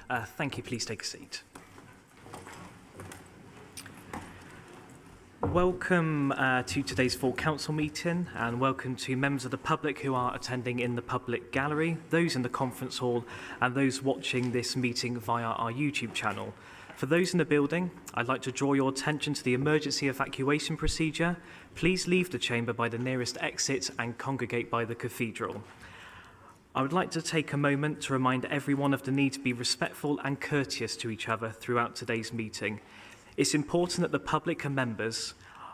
Thank you. Please take a seat. Welcome to today's full council meeting, and welcome to members of the public who are attending in the public gallery, those in the conference hall, and those watching this meeting via our YouTube channel. For those in the building, I'd like to draw your attention to the emergency evacuation procedure. Please leave the chamber by the nearest exit and congregate by the cathedral. I would like to take a moment to remind everyone of the need to be respectful and courteous to each other throughout today's meeting. It's important that the public and members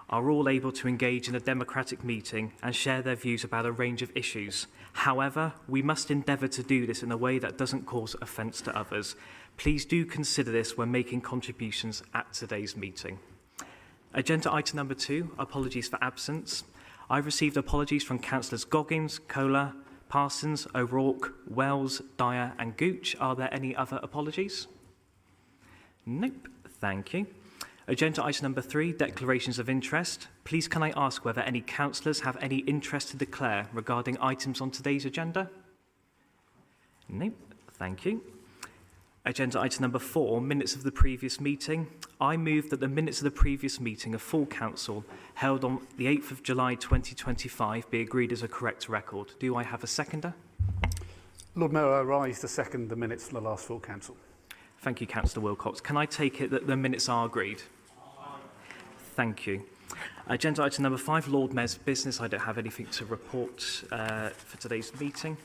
are all able to engage in a democratic meeting and share their views about a range of issues. However, we must endeavour to do this in a way that doesn't cause offence to others. Please do consider this when making contributions at today's meeting. Agenda item number 2, apologies for absence. I've received apologies from Councillors Goggins, Kohler, Parsons, O'Rourke, Wells, Dyer and Gooch. Are there any other apologies? Nope. Thank you. Agenda item number 3, declarations of interest. Please can I ask whether any councillors have any interest to declare regarding items on today's agenda? Nope. Thank you. Agenda item number 4, minutes of the previous meeting. I move that the minutes of the previous meeting of full council held on the 8th of July 2025 be agreed as a correct record. Do I have a seconder? Lord Mayor, I rise to second the minutes from the last full council. Thank you, Councillor Wilcox. Can I take it that the minutes are agreed? Thank you. Agenda item number 5, Lord Mayor's business. I don't have anything to report for today's meeting.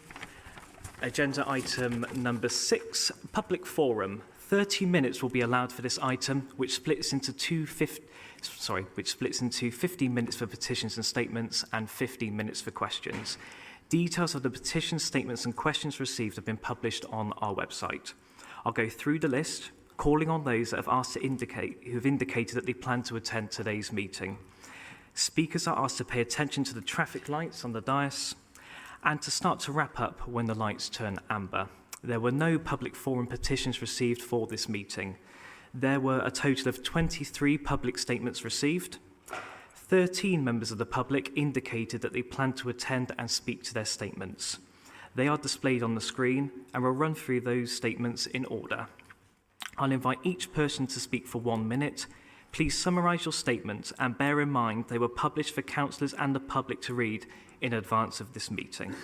Agenda item number 6, public forum. 30 minutes will be allowed for this item, which splits into 15 minutes for petitions and statements and 15 minutes for questions. Details of the petitions, statements and questions received have been published on our website. I'll go through the list, calling on those that have asked to who have indicated that they plan to attend today's meeting. Speakers are asked to pay attention to the traffic lights on the dais and to start to wrap up when the lights turn amber. There were no public forum petitions received for this meeting. There were a total of 23 public statements received. 13 members of the public indicated that they plan to attend and speak to their statements. They are displayed on the screen and we'll run through those statements in order. I'll invite each person to speak for 1 minute. Please summarise your statements and bear in mind they were published for councillors and the public to read in advance of this meeting.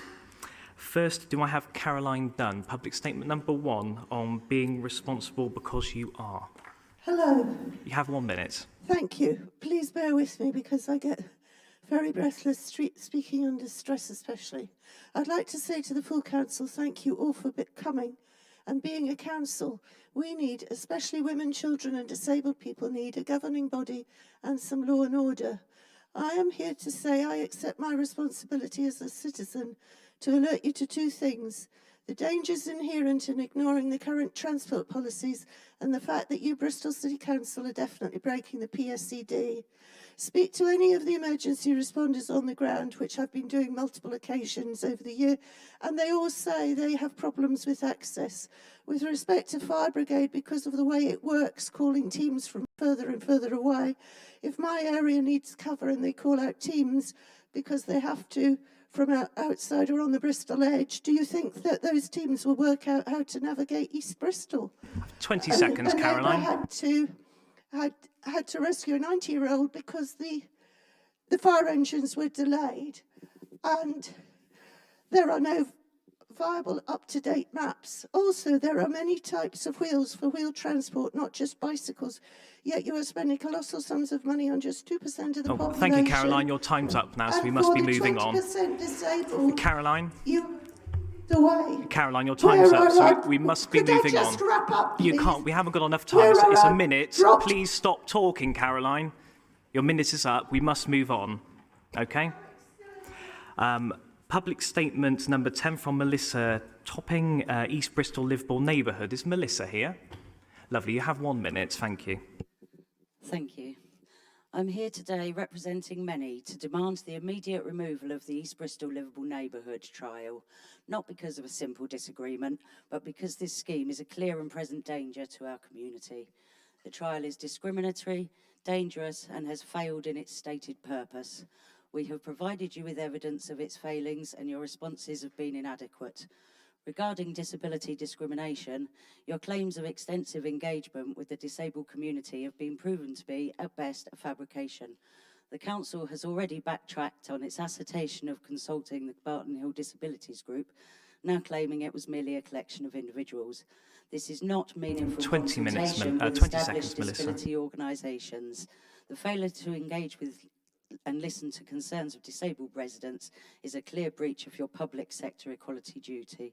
First, do I have Caroline Dunn, public statement number 1 on being responsible because you are. Hello. You have 1 minute. Thank you. Please bear with me because I get very breathless speaking under stress especially. I'd like to say to the full council, thank you all for coming and being a council. We need, especially women, children and disabled people need a governing body and some law and order. I am here to say I accept my responsibility as a citizen to alert you to 2 things: the dangers inherent in ignoring the current transport policies and the fact that you, Bristol City Council, are definitely breaking the PSCD. Speak to any of the emergency responders on the ground, which I've been doing multiple occasions over the year, and they all say they have problems with access. With respect to fire brigade, because of the way it works, calling teams from further and further away, if my area needs cover and they call out teams because they have to from outside or on the Bristol edge, do you think that those teams will work out how to navigate East Bristol? 20 seconds, Caroline. I had to rescue a 90-year-old because the fire engines were delayed, and there are no viable up-to-date maps. Also, there are many types of wheels for wheel transport, not just bicycles, yet you are spending colossal sums of money on just 2% of the population. Thank you, Caroline. Your time's up now, so we must be moving on. 20% disabled, Caroline? The way. Caroline, your time's up, so we must be moving on. Just wrap up, please? You can't. We haven't got enough time. It's a minute. Please stop talking, Caroline. Your minute is up. We must move on. Okay? Public statement number 10 from Melissa Topping, East Bristol Liverpool neighbourhood. Is Melissa here? Lovely. You have 1 minute. Thank you. Thank you. I'm here today representing many to demand the immediate removal of the East Bristol Liverpool neighbourhood trial, not because of a simple disagreement, but because this scheme is a clear and present danger to our community. The trial is discriminatory, dangerous, and has failed in its stated purpose. We have provided you with evidence of its failings and your responses have been inadequate. Regarding disability discrimination, your claims of extensive engagement with the disabled community have been proven to be, at best, a fabrication. The Council has already backtracked on its assertion of consulting the Barton Hill Disabilities Group, now claiming it was merely a collection of individuals. This is not meaningful 20 minutes, consultation with 20 established seconds, Melissa. disability organisations. The failure to engage with and listen to concerns of disabled residents is a clear breach of your public sector equality duty.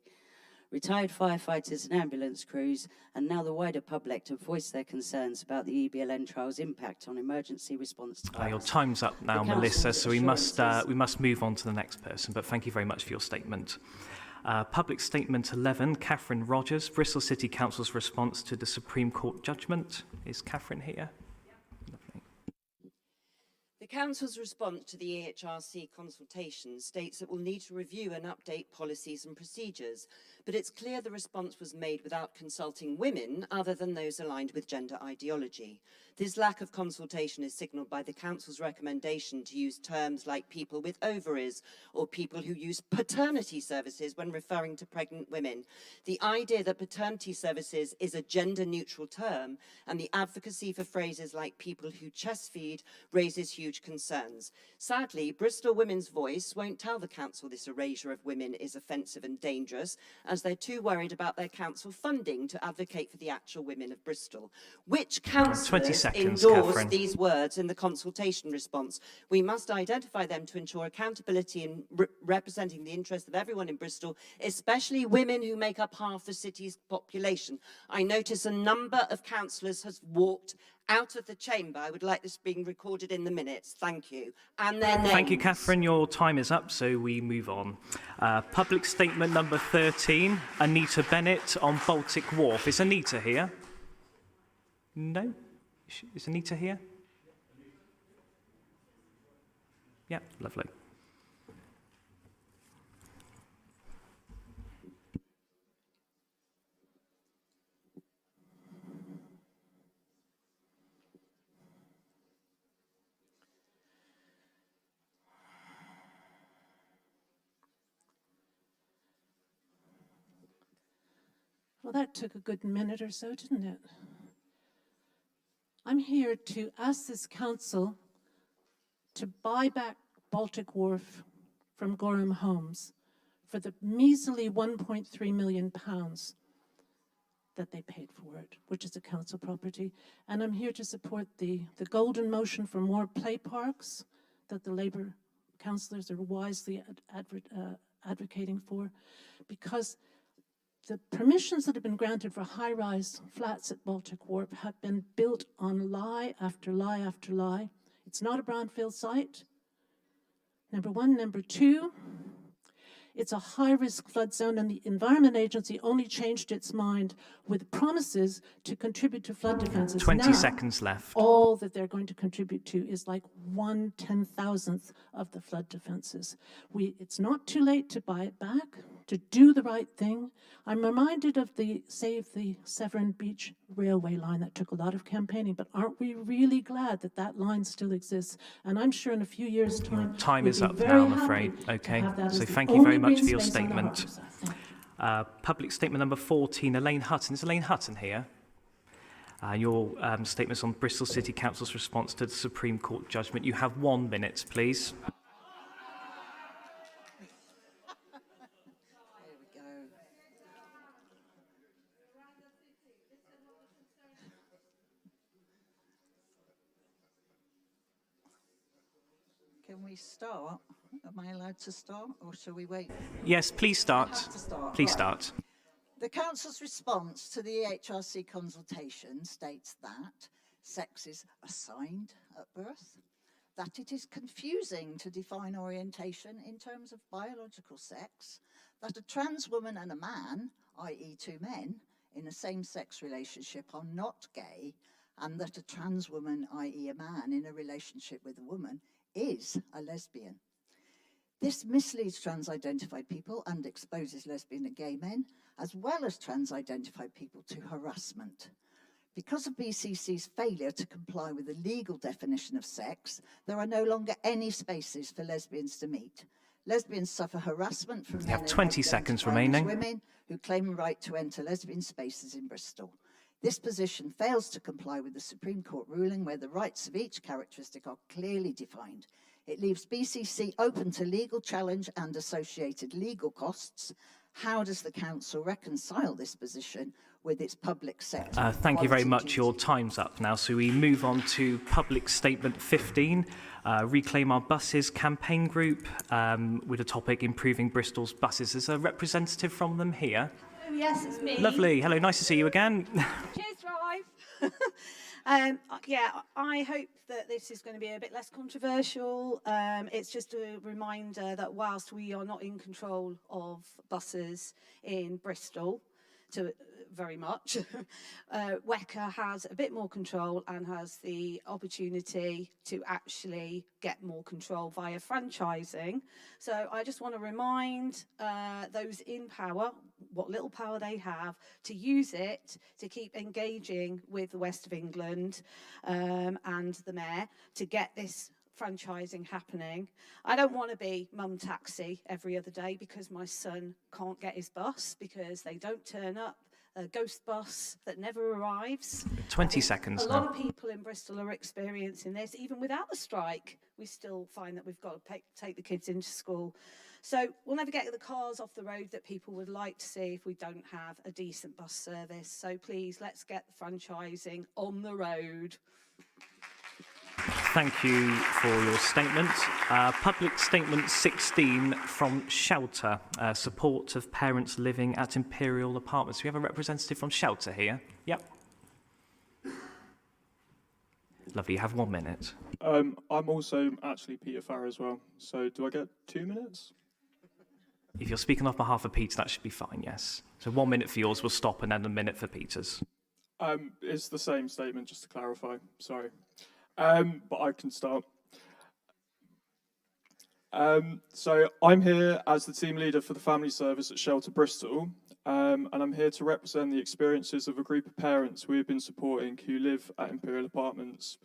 Retired firefighters and ambulance crews, and now the wider public, have voiced their concerns about the EBLN trial's impact on emergency response times. Your time's up now, Melissa, so we must move on to the next person, but thank you very much for your statement. Public Statement 11, Catherine Rogers, Bristol City Council's response to the Supreme Court judgment. Is Catherine here? Lovely. The Council's response to the EHRC consultation states it will need to review and update policies and procedures, but it's clear the response was made without consulting women other than those aligned with gender ideology. This lack of consultation is signalled by the Council's recommendation to use terms like people with ovaries or people who use paternity services when referring to pregnant women. The idea that paternity services is a gender-neutral term and the advocacy for phrases like people who chest feed raises huge concerns. Sadly, Bristol Women's Voice won't tell the Council this erasure of women is offensive and dangerous, as they're too worried about their Council funding to advocate for the actual women of Bristol. Which councillors endorsed these words in the consultation response? We must identify them to ensure accountability in representing the interests of everyone in Bristol, especially women who make up half the city's population. I notice a number of councillors has walked out of the chamber. I would like this being recorded in the minutes. Thank you. And then Thank you, Catherine. Your time is up, so we move on. Public Statement number 13, Anita Bennett on Baltic Wharf. Is Anita here? No? Is Anita here? Yeah, lovely. Well, that took a good minute or so, didn't it? I'm here to ask this council to buy back Baltic Wharf from Gorham Homes for the measly £1.3 million that they paid for it, which is a council property. And I'm here to support the golden motion for more play parks that the Labour councillors are wisely advocating for, because the permissions that have been granted for high-rise flats at Baltic Wharf have been built on lie after lie after lie. It's not a brownfield site, number one. Number two, it's a high-risk flood zone, and the Environment Agency only changed its mind with promises to contribute to flood defences. 20 seconds left. All that they're going to contribute to is like 1/10,000th of the flood defences. It's not too late to buy it back, to do the right thing. I'm reminded of the Save the Severn Beach railway line that took a lot of campaigning, but aren't we really glad that that line still exists? And I'm sure in a few years' time... Time is up now, I'm afraid. Okay, so thank you very much for your statement. Public Statement number 14, Elaine Hutton. Is Elaine Hutton here? Your statements on Bristol City Council's response to the Supreme Court judgment. You have 1 minute, please. Can we start? Am I allowed to start, or shall we wait? Yes, please start. Please start. The Council's response to the EHRC consultation states that sex is assigned at birth, that it is confusing to define orientation in terms of biological sex, that a trans woman and a man, i.e. two men, in a same-sex relationship are not gay, and that a trans woman, i.e. a man, in a relationship with a woman is a lesbian. This misleads trans-identified people and exposes lesbian and gay men, as well as trans-identified people, to harassment. Because of BCC's failure to comply with the legal definition of sex, there are no longer any spaces for lesbians to meet. Lesbians suffer harassment from You men have 20 and seconds identifying as remaining. women who claim a right to enter lesbian spaces in Bristol. This position fails to comply with the Supreme Court ruling where the rights of each characteristic are clearly defined. It leaves BCC open to legal challenge and associated legal costs. How does the council reconcile this position with its public sector? Thank you very equality much. Your duty? time's up now. So we move on to Public Statement 15, Reclaim Our Buses campaign group with a topic Improving Bristol's Buses. There's a representative from them here. Oh, yes, it's me. Lovely. Hello, nice to see you again. Cheers, Drive. Yeah, I hope that this is going to be a bit less controversial. It's just a reminder that whilst we are not in control of buses in Bristol, very much, WECA has a bit more control and has the opportunity to actually get more control via franchising. So I just want to remind those in power, what little power they have, to use it to keep engaging with the West of England and the Mayor to get this franchising happening. I don't want to be mum taxi every other day because my son can't get his bus because they don't turn up. A ghost bus that never arrives. 20 seconds A now. lot of people in Bristol are experiencing this. Even without the strike, we still find that we've got to take the kids into school. So we'll never get the cars off the road that people would like to see if we don't have a decent bus service. So please, let's get the franchising on the road. Thank you for your statement. Public Statement 16 from Shelter, support of parents living at Imperial Apartments. We have a representative from Shelter here. Yep. Lovely, you have 1 minute. I'm also actually Peter Farrer as well. So do I get 2 minutes? If you're speaking on behalf of Peter, that should be fine, yes. So 1 minute for yours, we'll stop, and then a minute for Peter's. It's the same statement, just to clarify. Sorry. But I can start. So I'm here as the team leader for the family service at Shelter Bristol, and I'm here to represent the experiences of a group of parents we have been supporting who live at Imperial Apartments.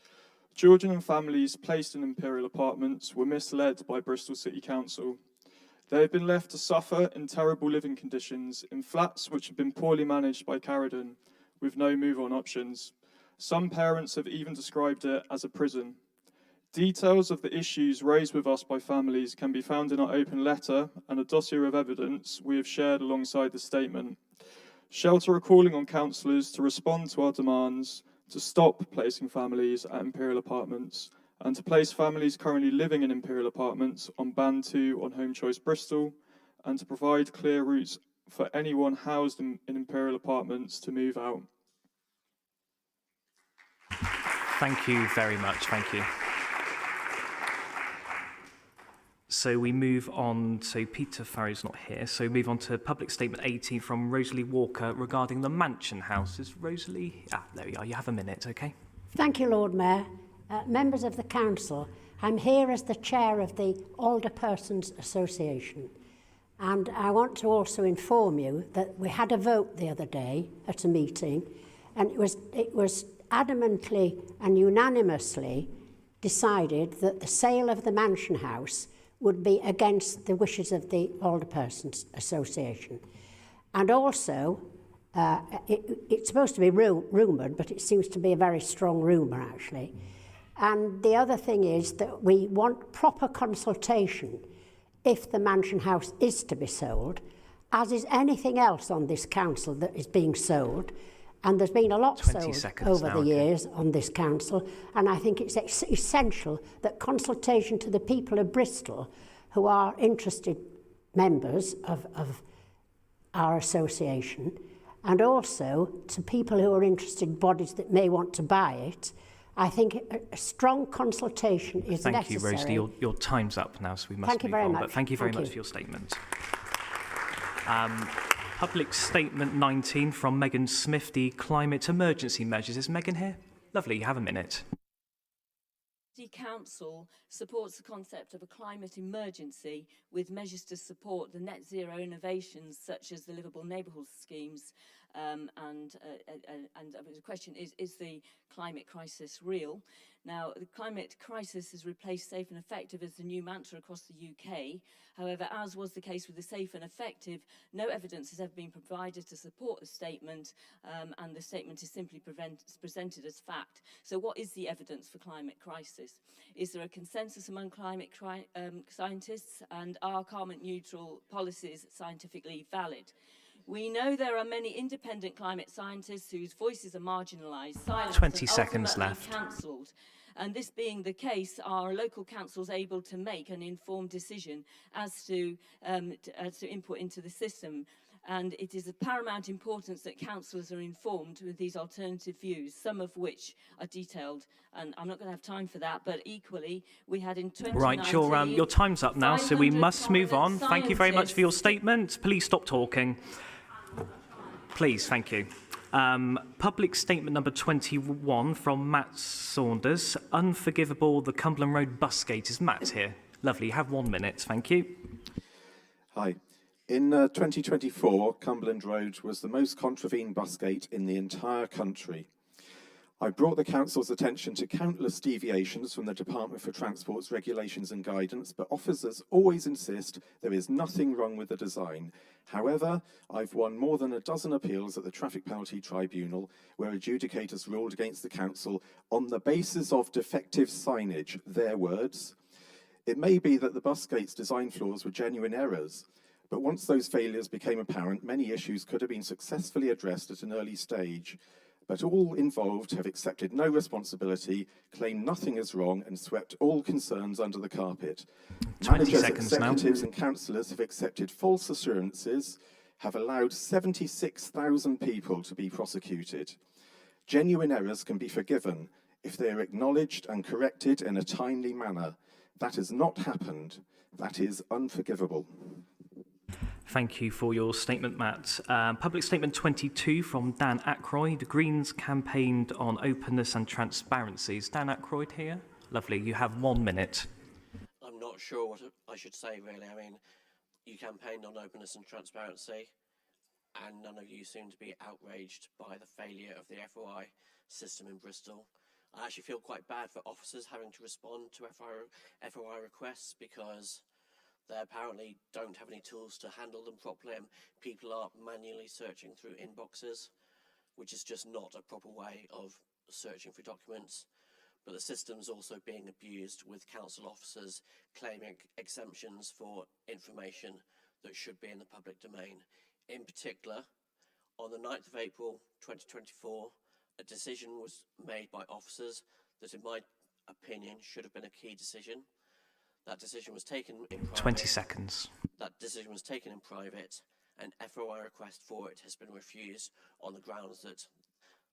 Children and families placed in Imperial Apartments were misled by Bristol City Council. They have been left to suffer in terrible living conditions in flats which have been poorly managed by Carradon, with no move-on options. Some parents have even described it as a prison. Details of the issues raised with us by families can be found in our open letter and a dossier of evidence we have shared alongside the statement. Shelter are calling on councillors to respond to our demands to stop placing families at Imperial Apartments and to place families currently living in Imperial Apartments on Band 2 on Home Choice Bristol, and to provide clear routes for anyone housed in Imperial Apartments to move out. Thank you very much, thank you. So we move on, so Peter Farrow's not here, so we move on to Public Statement 18 from Rosalie Walker regarding the Mansion House. Is Rosalie? There we are, you have a minute, okay? Thank you, Lord Mayor. Members of the Council, I'm here as the chair of the Older Persons Association, and I want to also inform you that we had a vote the other day at a meeting, and it was adamantly and unanimously decided that the sale of the Mansion House would be against the wishes of the Older Persons Association. And also, it's supposed to be rumoured, but it seems to be a very strong rumour, actually. And the other thing is that we want proper consultation if the Mansion House is to be sold, as is anything else on this council that is being sold. And there's been a lot sold over the years on this council, and I think it's essential that consultation to the people of Bristol who are interested members of our association, and also to people who are interested bodies that may want to buy it. I think a strong consultation is necessary. Thank you, Rosalie. Your time's up now, so we must move on. But thank you very much for your statement. Public Statement 19 from Megan Smith, the climate emergency measures. Is Megan here? Lovely, you have a minute. The Council supports the concept of a climate emergency with measures to support the net zero innovations such as the livable neighbourhood schemes. And the question is the climate crisis real? Now, the climate crisis has replaced safe and effective as the new mantra across the UK. However, as was the case with the safe and effective, no evidence has ever been provided to support the statement, and the statement is simply presented as fact. So what is the evidence for climate crisis? Is there a consensus among climate scientists, and are carbon neutral policies scientifically valid? We know there are many independent climate scientists whose voices are marginalised, silenced, 20 and seconds ultimately left. cancelled. And this being the case, are local councils able to make an informed decision as to input into the system? And it is of paramount importance that councillors are informed with these alternative views, some of which are detailed. And I'm not going to have time for that, but equally, we had in 2019... Right, your time's up now, so we must move on. Thank you very much for your statement. Please stop talking. Please, thank you. Public statement number 21 from Matt Saunders. Unforgivable, the Cumberland Road bus gate. Is Matt here? Lovely, you have 1 minute, thank you. Hi. In 2024, Cumberland Road was the most contravened bus gate in the entire country. I brought the Council's attention to countless deviations from the Department for Transport's regulations and guidance, but officers always insist there is nothing wrong with the design. However, I've won more than a dozen appeals at the Traffic Penalty Tribunal, where adjudicators ruled against the Council on the basis of defective signage, their words. It may be that the bus gate's design flaws were genuine errors, but once those failures became apparent, many issues could have been successfully addressed at an early stage. But all involved have accepted no responsibility, claimed nothing is wrong, and swept all concerns under the carpet. 20 Managers, seconds now. executives and councillors have accepted false assurances, have allowed 76,000 people to be prosecuted. Genuine errors can be forgiven if they are acknowledged and corrected in a timely manner. That has not happened. That is unforgivable. Thank you for your statement, Matt. Public statement 22 from Dan Aykroyd. Greens campaigned on openness and transparency. Is Dan Aykroyd here? Lovely. You have 1 minute. I'm not sure what I should say, really. I mean, you campaigned on openness and transparency, and none of you seem to be outraged by the failure of the FOI system in Bristol. I actually feel quite bad for officers having to respond to FOI requests, because they apparently don't have any tools to handle them properly, and people are manually searching through inboxes, which is just not a proper way of searching for documents. But the system's also being abused, with council officers claiming exemptions for information that should be in the public domain. In particular, on the 9th of April 2024, a decision was made by officers that, in my opinion, should have been a key decision. That decision was taken in private. 20 seconds. That decision was taken in private, and FOI request for it has been refused on the grounds that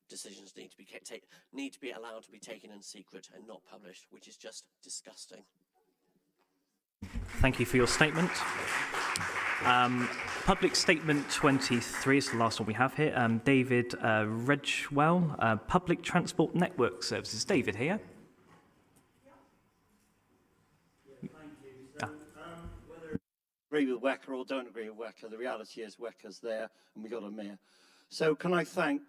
decisions need to be allowed to be taken in secret and not published, which is just disgusting. Thank you for your statement. Public statement 23 is the last one we have here. David Redgewell, Public Transport Network Services. David here. Agree with Wecker or don't agree with Wecker, the reality is Wecker's there and we got a mayor. So can I thank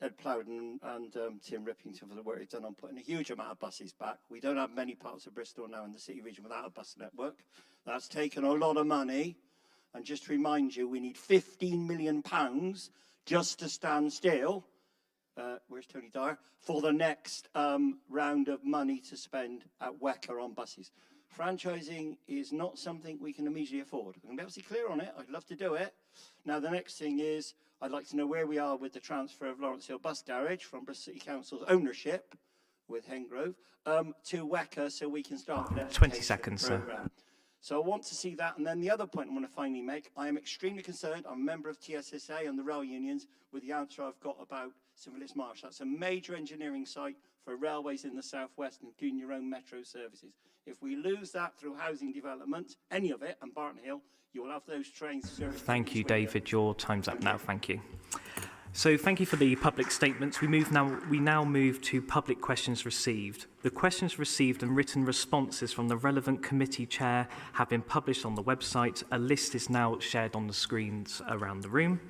Ed Plowden and Tim Rippington for the work they've done on putting a huge amount of buses back. We don't have many parts of Bristol now in the city region without a bus network. That's taken a lot of money, and just to remind you, we need £15 million just to stand still. Where's Tony Dyer? For the next round of money to spend at Wecker on buses. Franchising is not something we can immediately afford. I'm going to be absolutely clear on it. I'd love to do it. Now, the next thing is, I'd like to know where we are with the transfer of Lawrence Hill Bus Garage from Bristol City Council's ownership with Hengrove to Wecker, so we can start the 20 seconds, program. sir. So I want to see that. And then the other point I want to finally make, I am extremely concerned, I'm a member of TSSA and the rail unions, with the answer I've got about St Phillips Marsh. That's a major engineering site for railways in the southwest, including your own metro services. If we lose that through housing development, any of it, and Barton Hill, you will have those trains serviced. Thank you, David. Your time's up now. Thank you. So thank you for the public statements. We now move to public questions received. The questions received and written responses from the relevant committee chair have been published on the website. A list is now shared on the screens around the room.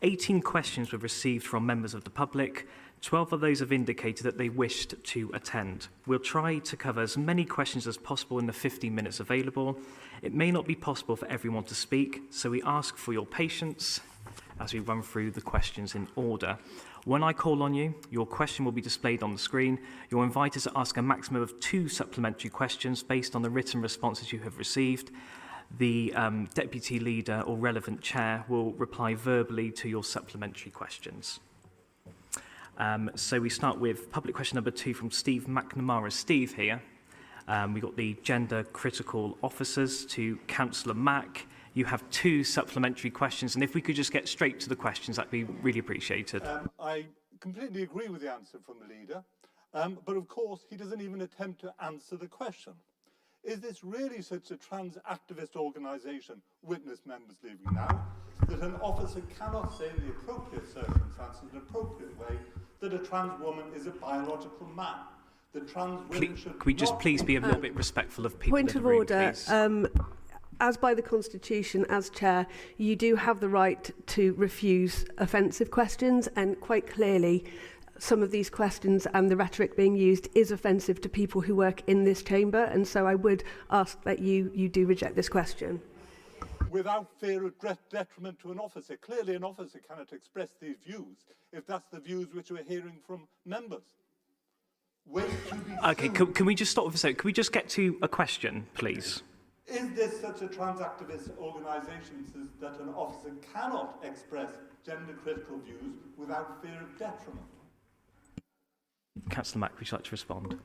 18 questions were received from members of the public. 12 of those have indicated that they wished to attend. We'll try to cover as many questions as possible in the 15 minutes available. It may not be possible for everyone to speak, so we ask for your patience as we run through the questions in order. When I call on you, your question will be displayed on the screen. You're invited to ask a maximum of 2 supplementary questions based on the written responses you have received. The Deputy Leader or relevant Chair will reply verbally to your supplementary questions. So we start with public question number 2 from Steve McNamara. Steve here. We've got the gender critical officers to Councillor Mack. You have 2 supplementary questions, and if we could just get straight to the questions, that'd be really appreciated. I completely agree with the answer from the leader, but of course he doesn't even attempt to answer the question. Is this really such a trans activist organisation, witness members leaving now, that an officer cannot say in the appropriate circumstances, in an appropriate way, that a trans woman is a biological man? That trans women should Could we just please be a little bit respectful of people Point in of the room, order. please? As by the Constitution, as Chair, you do have the right to refuse offensive questions, and quite clearly some of these questions and the rhetoric being used is offensive to people who work in this chamber, and so I would ask that you do reject this question. Without fear of detriment to an officer. Clearly an officer cannot express these views if that's the views which we're hearing from members. Okay, can we just stop for a second? Can we just get to a question, please? Is this such a trans activist organisation that an officer cannot express gender critical views without fear of detriment? Councillor Mack, would you like to respond?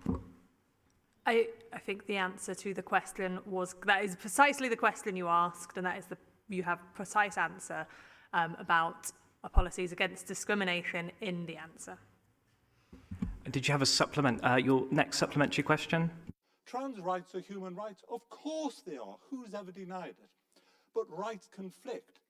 I think the answer to the question was, that is precisely the question you asked, and that is you have precise answer about policies against discrimination in the answer. Did you have a your next supplementary question? Trans rights are human rights. Of course they are. Who's ever denied it? But rights conflict.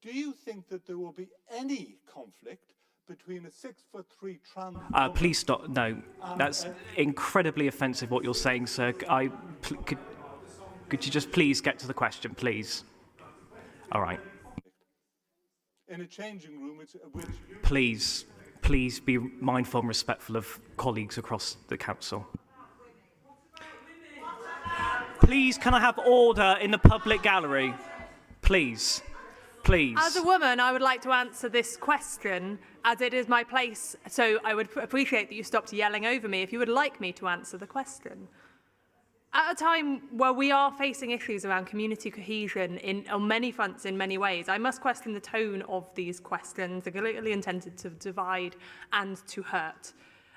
Do you think that there will be any conflict between a 6'3" trans woman? Please stop. No, that's incredibly offensive what you're saying, sir. Could you just please get to the question, please? All right. In a changing room, which Please be mindful and respectful of colleagues across the council. Please, can I have order in the public gallery? Please. Please. As a woman, I would like to answer this question, as it is my place, so I would appreciate that you stopped yelling over me if you would like me to answer the question. At a time where we are facing issues around community cohesion on many fronts in many ways, I must question the tone of these questions. They're clearly intended to divide and to hurt.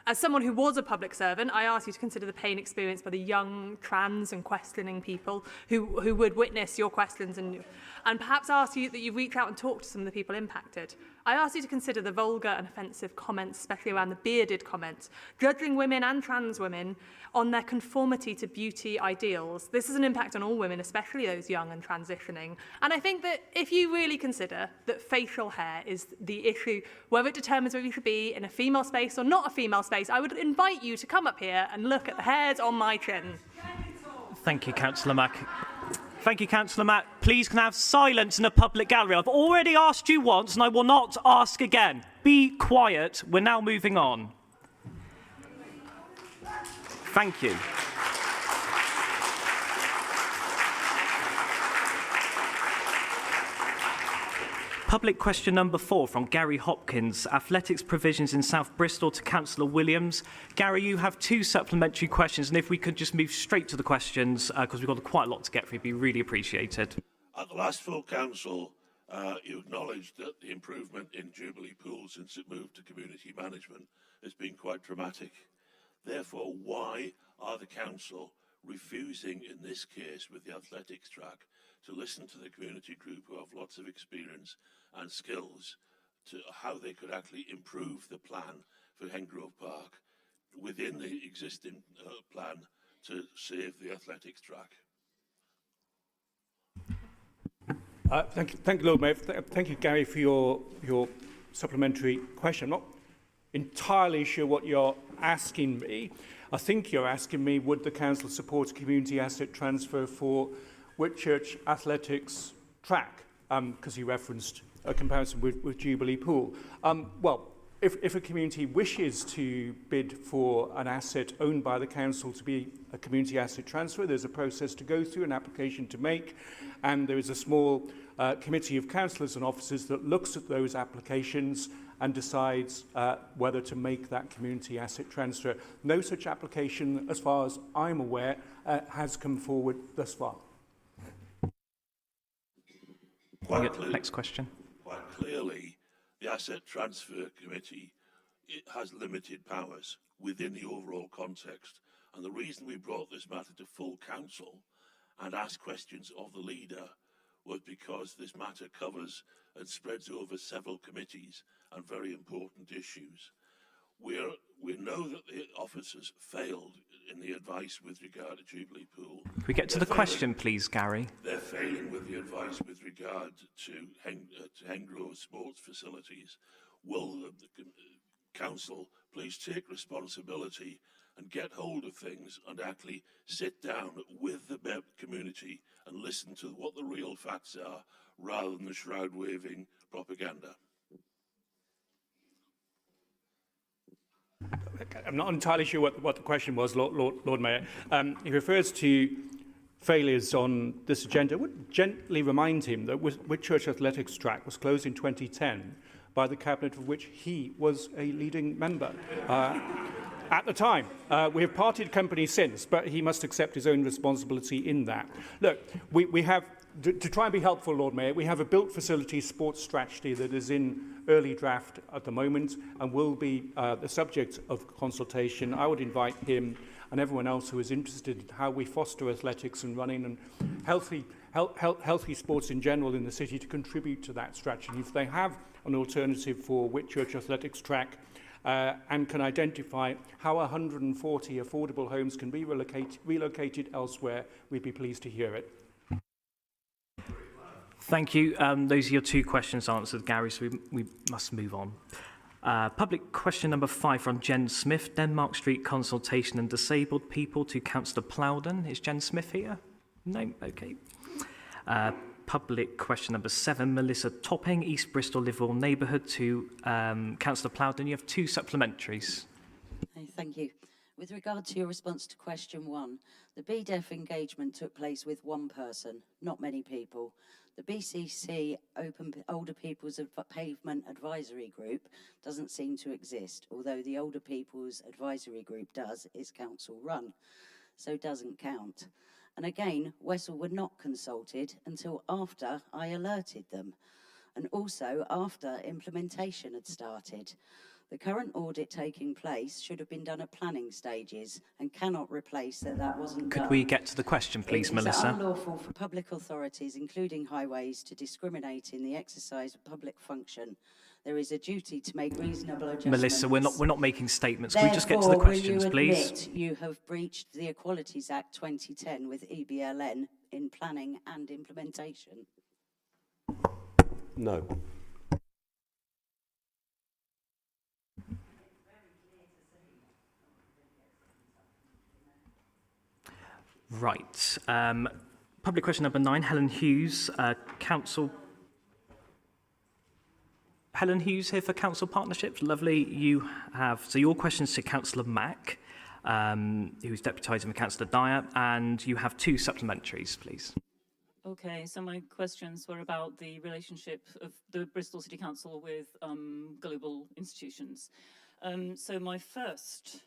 As someone who was a public servant, I ask you to consider the pain experienced by the young trans and questioning people who would witness your questions and perhaps ask you that you reach out and talk to some of the people impacted. I ask you to consider the vulgar and offensive comments, especially around the bearded comments, judging women and trans women on their conformity to beauty ideals. This has an impact on all women, especially those young and transitioning. And I think that if you really consider that facial hair is the issue, whether it determines whether you should be in a female space or not a female space, I would invite you to come up here and look at the hairs on my chin. Thank you, Councillor Mack. Thank you, Councillor Mack. Please can I have silence in the public gallery? I've already asked you once and I will not ask again. Be quiet. We're now moving on. Thank you. Public question number 4 from Gary Hopkins. Athletics provisions in South Bristol to Councillor Williams. Gary, you have 2 supplementary questions, and if we could just move straight to the questions, because we've got quite a lot to get through, it'd be really appreciated. At the last full council, you acknowledged that the improvement in Jubilee Pool since it moved to community management has been quite dramatic. Therefore, why are the council refusing, in this case with the athletics track, to listen to the community group who have lots of experience and skills to how they could actually improve the plan for Hengrove Park within the existing plan to save the athletics track? Thank you, Lord Mayor. Thank you, Gary, for your supplementary question. I'm not entirely sure what you're asking me. I think you're asking me, would the council support a community asset transfer for Whitchurch Athletics track? Because you referenced a comparison with Jubilee Pool. Well, if a community wishes to bid for an asset owned by the council to be a community asset transfer, there's a process to go through, an application to make, and there is a small committee of councillors and officers that looks at those applications and decides whether to make that community asset transfer. No such application, as far as I'm aware, has come forward thus far. Next question. Quite clearly, the Asset Transfer Committee has limited powers within the overall context. And the reason we brought this matter to full council and asked questions of the leader was because this matter covers and spreads over several committees and very important issues. We know that the officers failed in the advice with regard to Jubilee Pool. Can we get to the question, please, Gary? They're failing with the advice with regard to Hengrove sports facilities. Will the council please take responsibility and get hold of things and actually sit down with the community and listen to what the real facts are, rather than the shroud-waving propaganda? I'm not entirely sure what the question was, Lord Mayor. He refers to failures on this agenda. I would gently remind him that Whitchurch Athletics track was closed in 2010 by the cabinet of which he was a leading member at the time. We have parted company since, but he must accept his own responsibility in that. Look, we have, to try and be helpful, Lord Mayor, we have a built facility sports strategy that is in early draft at the moment and will be the subject of consultation. I would invite him and everyone else who is interested in how we foster athletics and running and healthy sports in general in the city to contribute to that strategy. If they have an alternative for Whitchurch Athletics track and can identify how 140 affordable homes can be relocated elsewhere, we'd be pleased to hear it. Thank you. Those are your two questions answered, Gary, so we must move on. Public question number 5 from Jen Smith, Denmark Street consultation and disabled people, to Councillor Plowden. Is Jen Smith here? No? Okay. Public question number 7, Melissa Topping, East Bristol Liverpool neighbourhood, to Councillor Plowden. You have 2 supplementaries. Thank you. With regard to your response to question 1, the BDEF engagement took place with one person, not many people. The BCC Older People's Pavement Advisory Group doesn't seem to exist, although the Older People's Advisory Group does, is council run, so doesn't count. And again, Wessel were not consulted until after I alerted them, and also after implementation had started. The current audit taking place should have been done at planning stages and cannot replace that wasn't done. Could we get to the question, please, Melissa? It is unlawful for public authorities, including highways, to discriminate in the exercise of public function. There is a duty to make reasonable adjustments. Melissa, we're not making statements. Can we just get to the questions, please? You have breached the Equalities Act 2010 with EBLN in planning and implementation? No. Right. Public question number 9, Helen Hughes, Council. Helen Hughes here for Council Partnerships. Lovely. You have, so your questions to Councillor Mack, who's deputising for Councillor Dyer, and you have 2 supplementaries, please. Okay, so my questions were about the relationship of the Bristol City Council with global institutions. So my first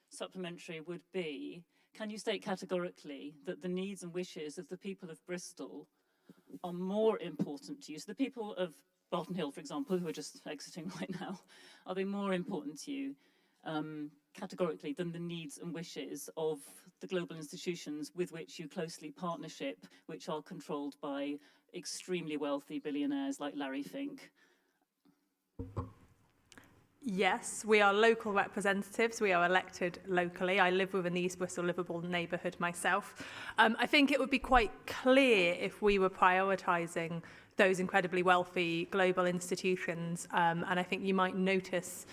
supplementary would be, can you state categorically that the needs and wishes of the people of Bristol are more important to you? So the people of Barton Hill, for example, who are just exiting right now, are they more important to you categorically than the needs and wishes of the global institutions with which you closely partnership, which are controlled by extremely wealthy billionaires like Larry Fink? Yes, we are local representatives. We are elected locally. I live within the East Bristol Liverpool neighbourhood myself. I think it would be quite clear if we were prioritising those incredibly wealthy global institutions. And I think you might notice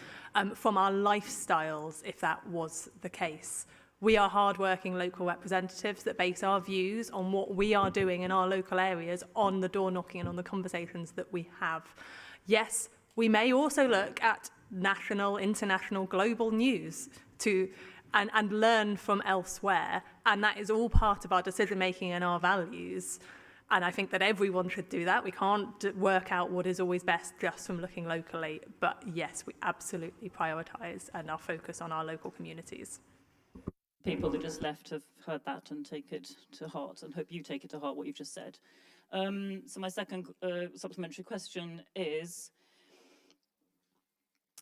from our lifestyles if that was the case. We are hard-working local representatives that base our views on what we are doing in our local areas on the door knocking and on the conversations that we have. Yes, we may also look at national, international, global news and learn from elsewhere. And that is all part of our decision making and our values. And I think that everyone should do that. We can't work out what is always best just from looking locally. But yes, we absolutely prioritise and are focused on our local communities. People that just left have heard that and take it to heart, and hope you take it to heart what you've just said. So my second supplementary question is,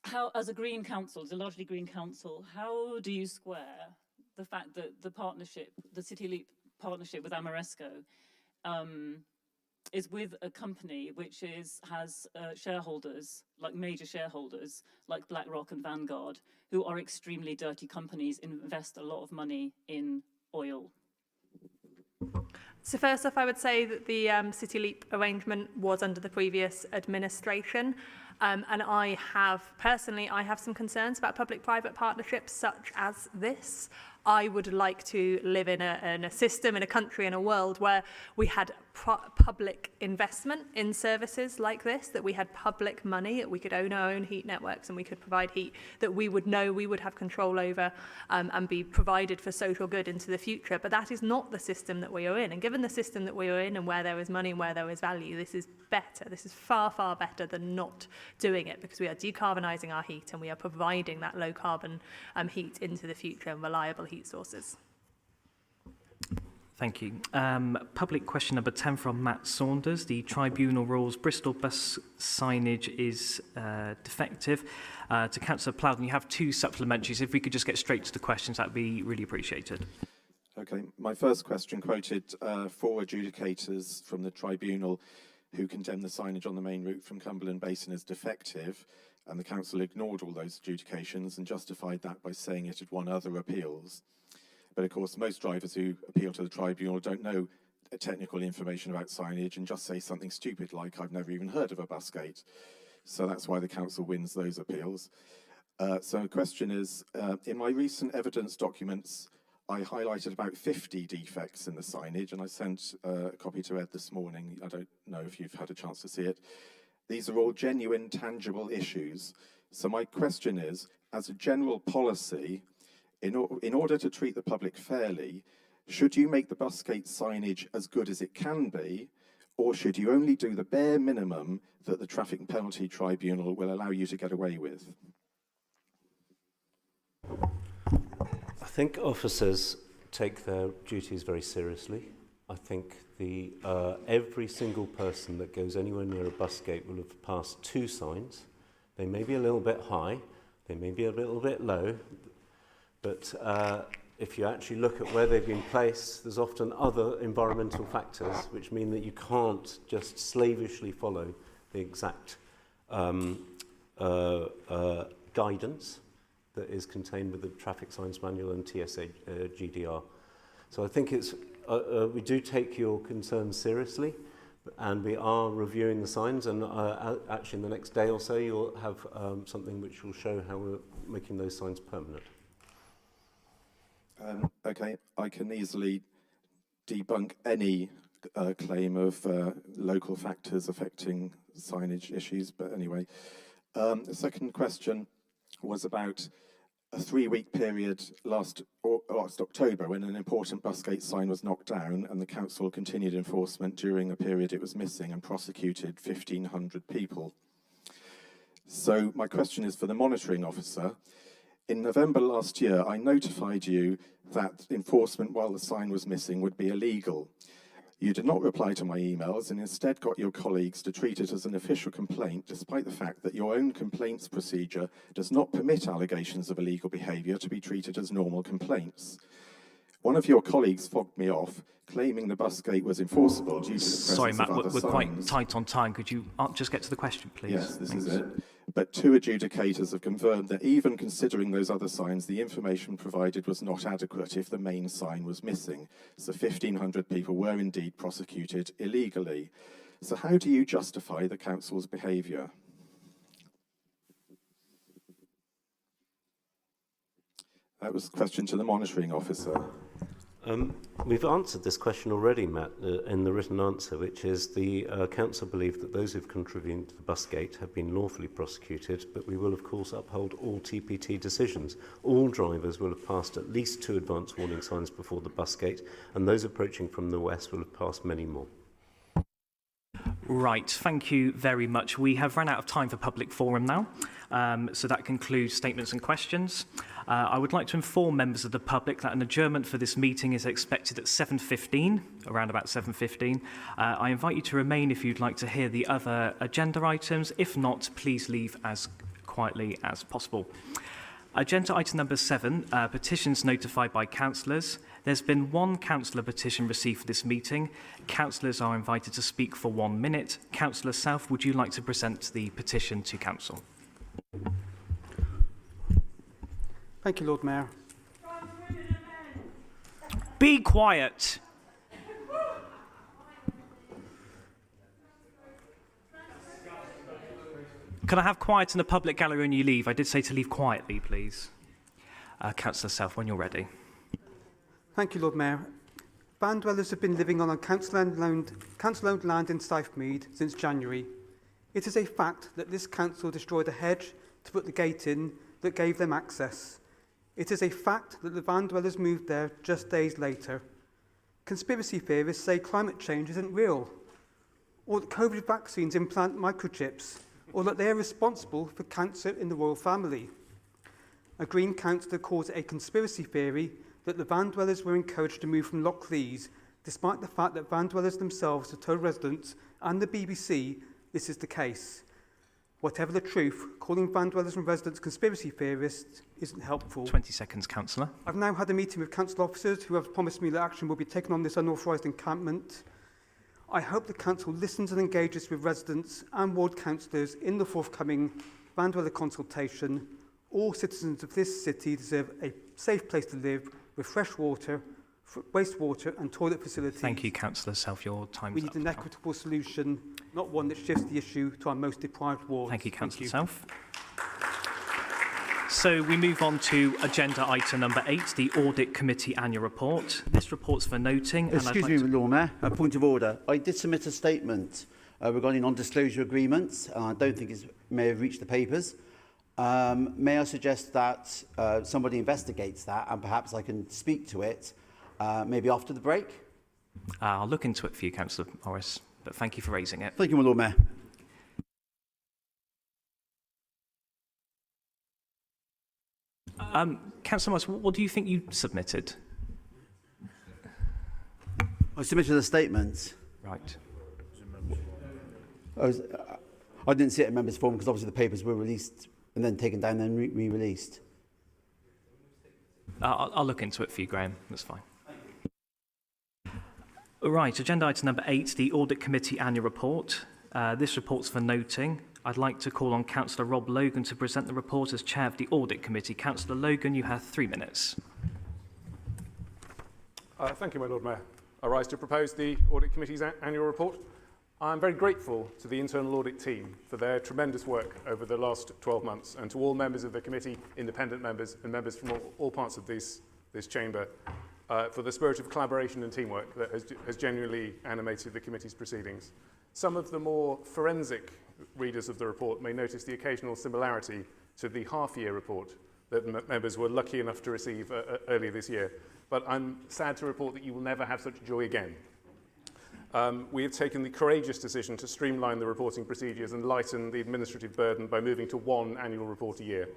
how, as a Green Council, as a largely Green Council, how do you square the fact that the partnership, the City Leap partnership with Amoresco, is with a company which has shareholders, like major shareholders, like BlackRock and Vanguard, who are extremely dirty companies, invest a lot of money in oil? So first off, I would say that the City Leap arrangement was under the previous administration. And I have some concerns about public-private partnerships such as this. I would like to live in a system, in a country, in a world where we had public investment in services like this, that we had public money, that we could own our own heat networks and we could provide heat that we would know we would have control over and be provided for social good into the future. But that is not the system that we are in. And given the system that we are in and where there is money and where there is value, this is better. This is far, far better than not doing it, because we are decarbonising our heat and we are providing that low carbon heat into the future and reliable heat sources. Thank you. Public question number 10 from Matt Saunders. The tribunal rules Bristol bus signage is defective. To Councillor Plowden, you have 2 supplementaries. If we could just get straight to the questions, that would be really appreciated. Okay, my first question quoted 4 adjudicators from the tribunal who condemned the signage on the main route from Cumberland Basin as defective, and the council ignored all those adjudications and justified that by saying it had won other appeals. But of course, most drivers who appeal to the tribunal don't know technical information about signage and just say something stupid like, I've never even heard of a bus gate. So that's why the council wins those appeals. So the question is, in my recent evidence documents, I highlighted about 50 defects in the signage, and I sent a copy to Ed this morning. I don't know if you've had a chance to see it. These are all genuine, tangible issues. So my question is, as a general policy, in order to treat the public fairly, should you make the bus gate signage as good as it can be, or should you only do the bare minimum that the Traffic and Penalty Tribunal will allow you to get away with? I think officers take their duties very seriously. I think every single person that goes anywhere near a bus gate will have passed 2 signs. They may be a little bit high, they may be a little bit low, but if you actually look at where they've been placed, there's often other environmental factors which mean that you can't just slavishly follow the exact guidance that is contained with the Traffic Signs Manual and TSA GDR. So I think we do take your concerns seriously, and we are reviewing the signs, and actually in the next day or so you'll have something which will show how we're making those signs permanent. Okay, I can easily debunk any claim of local factors affecting signage issues, but anyway. The second question was about a 3-week period last October when an important bus gate sign was knocked down, and the council continued enforcement during a period it was missing and prosecuted 1,500 people. So my question is for the monitoring officer. In November last year, I notified you that enforcement while the sign was missing would be illegal. You did not reply to my emails and instead got your colleagues to treat it as an official complaint, despite the fact that your own complaints procedure does not permit allegations of illegal behaviour to be treated as normal complaints. One of your colleagues fobbed me off, claiming the bus gate was enforceable due to the presence Sorry, Matt, of other we're signs. Quite tight on time. Could you just get to the question, please? Yes, this Thanks. is it. But 2 adjudicators have confirmed that even considering those other signs, the information provided was not adequate if the main sign was missing. So 1,500 people were indeed prosecuted illegally. So how do you justify the council's behaviour? That was a question to the monitoring officer. We've answered this question already, Matt, in the written answer, which is the Council believe that those who've contributed to the bus gate have been lawfully prosecuted, but we will, of course, uphold all TPT decisions. All drivers will have passed at least 2 advance warning signs before the bus gate, and those approaching from the west will have passed many more. Right, thank you very much. We have run out of time for public forum now, so that concludes statements and questions. I would like to inform members of the public that an adjournment for this meeting is expected at 7:15, around about 7:15. I invite you to remain if you'd like to hear the other agenda items. If not, please leave as quietly as possible. Agenda item number 7, petitions notified by councillors. There's been 1 councillor petition received for this meeting. Councillors are invited to speak for 1 minute. Councillor South, would you like to present the petition to council? Thank you, Lord Mayor. Be quiet. Can I have quiet in the public gallery when you leave? I did say to leave quietly, please. Councillor South, when you're ready. Thank you, Lord Mayor. Van dwellers have been living on a council-owned land in Southmead since January. It is a fact that this council destroyed a hedge to put the gate in that gave them access. It is a fact that the van dwellers moved there just days later. Conspiracy theorists say climate change isn't real, or that COVID vaccines implant microchips, or that they are responsible for cancer in the royal family. A Green councillor calls it a conspiracy theory that the van dwellers were encouraged to move from Lochleys, despite the fact that van dwellers themselves have told residents and the BBC this is the case. Whatever the truth, calling van dwellers and residents conspiracy theorists isn't helpful. 20 seconds, councillor. I've now had a meeting with council officers who have promised me that action will be taken on this unauthorised encampment. I hope the council listens and engages with residents and ward councillors in the forthcoming van dweller consultation. All citizens of this city deserve a safe place to live with fresh water, wastewater and toilet facilities. Thank you, Councillor South. Your time's We need an equitable solution, not one that shifts the issue to our most deprived wards. Thank you, Councillor South. So we move on to agenda item number 8, the Audit Committee Annual Report. This report's for noting. Excuse me, Lord Mayor, a point of order. I did submit a statement regarding non-disclosure agreements. I don't think it may have reached the papers. May I suggest that somebody investigates that and perhaps I can speak to it maybe after the break? I'll look into it for you, Councillor Morris, but thank you for raising it. Thank you, my Lord Mayor. Councillor Morris, what do you think you submitted? I submitted a statement. Right. I didn't see it in members' forum because obviously the papers were released and then taken down and re-released. I'll look into it for you, Graham. That's fine. Right, agenda item number 8, the Audit Committee Annual Report. This report's for noting. I'd like to call on Councillor Rob Logan to present the report as Chair of the Audit Committee. Councillor Logan, you have 3 minutes. Thank you, my Lord Mayor. I rise to propose the Audit Committee's annual report. I'm very grateful to the internal audit team for their tremendous work over the last 12 months and to all members of the committee, independent members and members from all parts of this chamber for the spirit of collaboration and teamwork that has genuinely animated the committee's proceedings. Some of the more forensic readers of the report may notice the occasional similarity to the half-year report that members were lucky enough to receive earlier this year. But I'm sad to report that you will never have such joy again. We have taken the courageous decision to streamline the reporting procedures and lighten the administrative burden by moving to 1 annual report a year.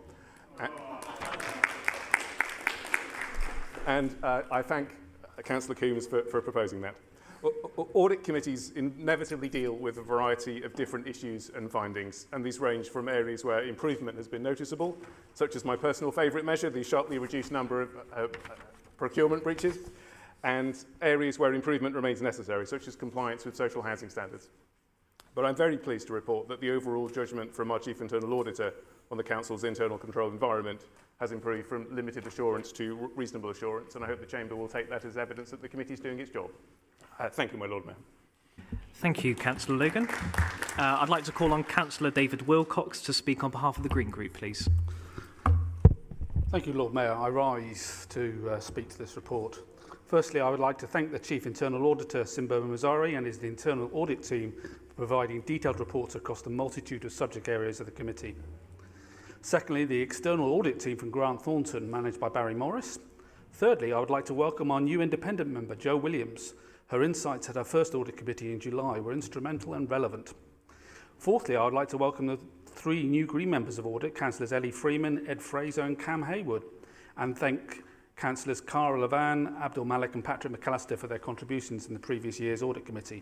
And I thank Councillor Coombs for proposing that. Audit committees inevitably deal with a variety of different issues and findings, and these range from areas where improvement has been noticeable, such as my personal favourite measure, the sharply reduced number of procurement breaches, and areas where improvement remains necessary, such as compliance with social housing standards. But I'm very pleased to report that the overall judgment from our Chief Internal Auditor on the Council's internal control environment has improved from limited assurance to reasonable assurance, and I hope the Chamber will take that as evidence that the committee is doing its job. Thank you, my Lord Mayor. Thank you, Councillor Logan. I'd like to call on Councillor David Wilcox to speak on behalf of the Green Group, please. Thank you, Lord Mayor. I rise to speak to this report. Firstly, I would like to thank the Chief Internal Auditor, Simba Mazari, and his internal audit team for providing detailed reports across the multitude of subject areas of the committee. Secondly, the external audit team from Grant Thornton, managed by Barry Morris. Thirdly, I would like to welcome our new independent member, Jo Williams. Her insights at our first audit committee in July were instrumental and relevant. Fourthly, I would like to welcome the 3 new Green members of audit, Councillors Ellie Freeman, Ed Fraser and Cam Haywood, and thank Councillors Cara Levan, Abdul Malik and Patrick McAllister for their contributions in the previous year's audit committee.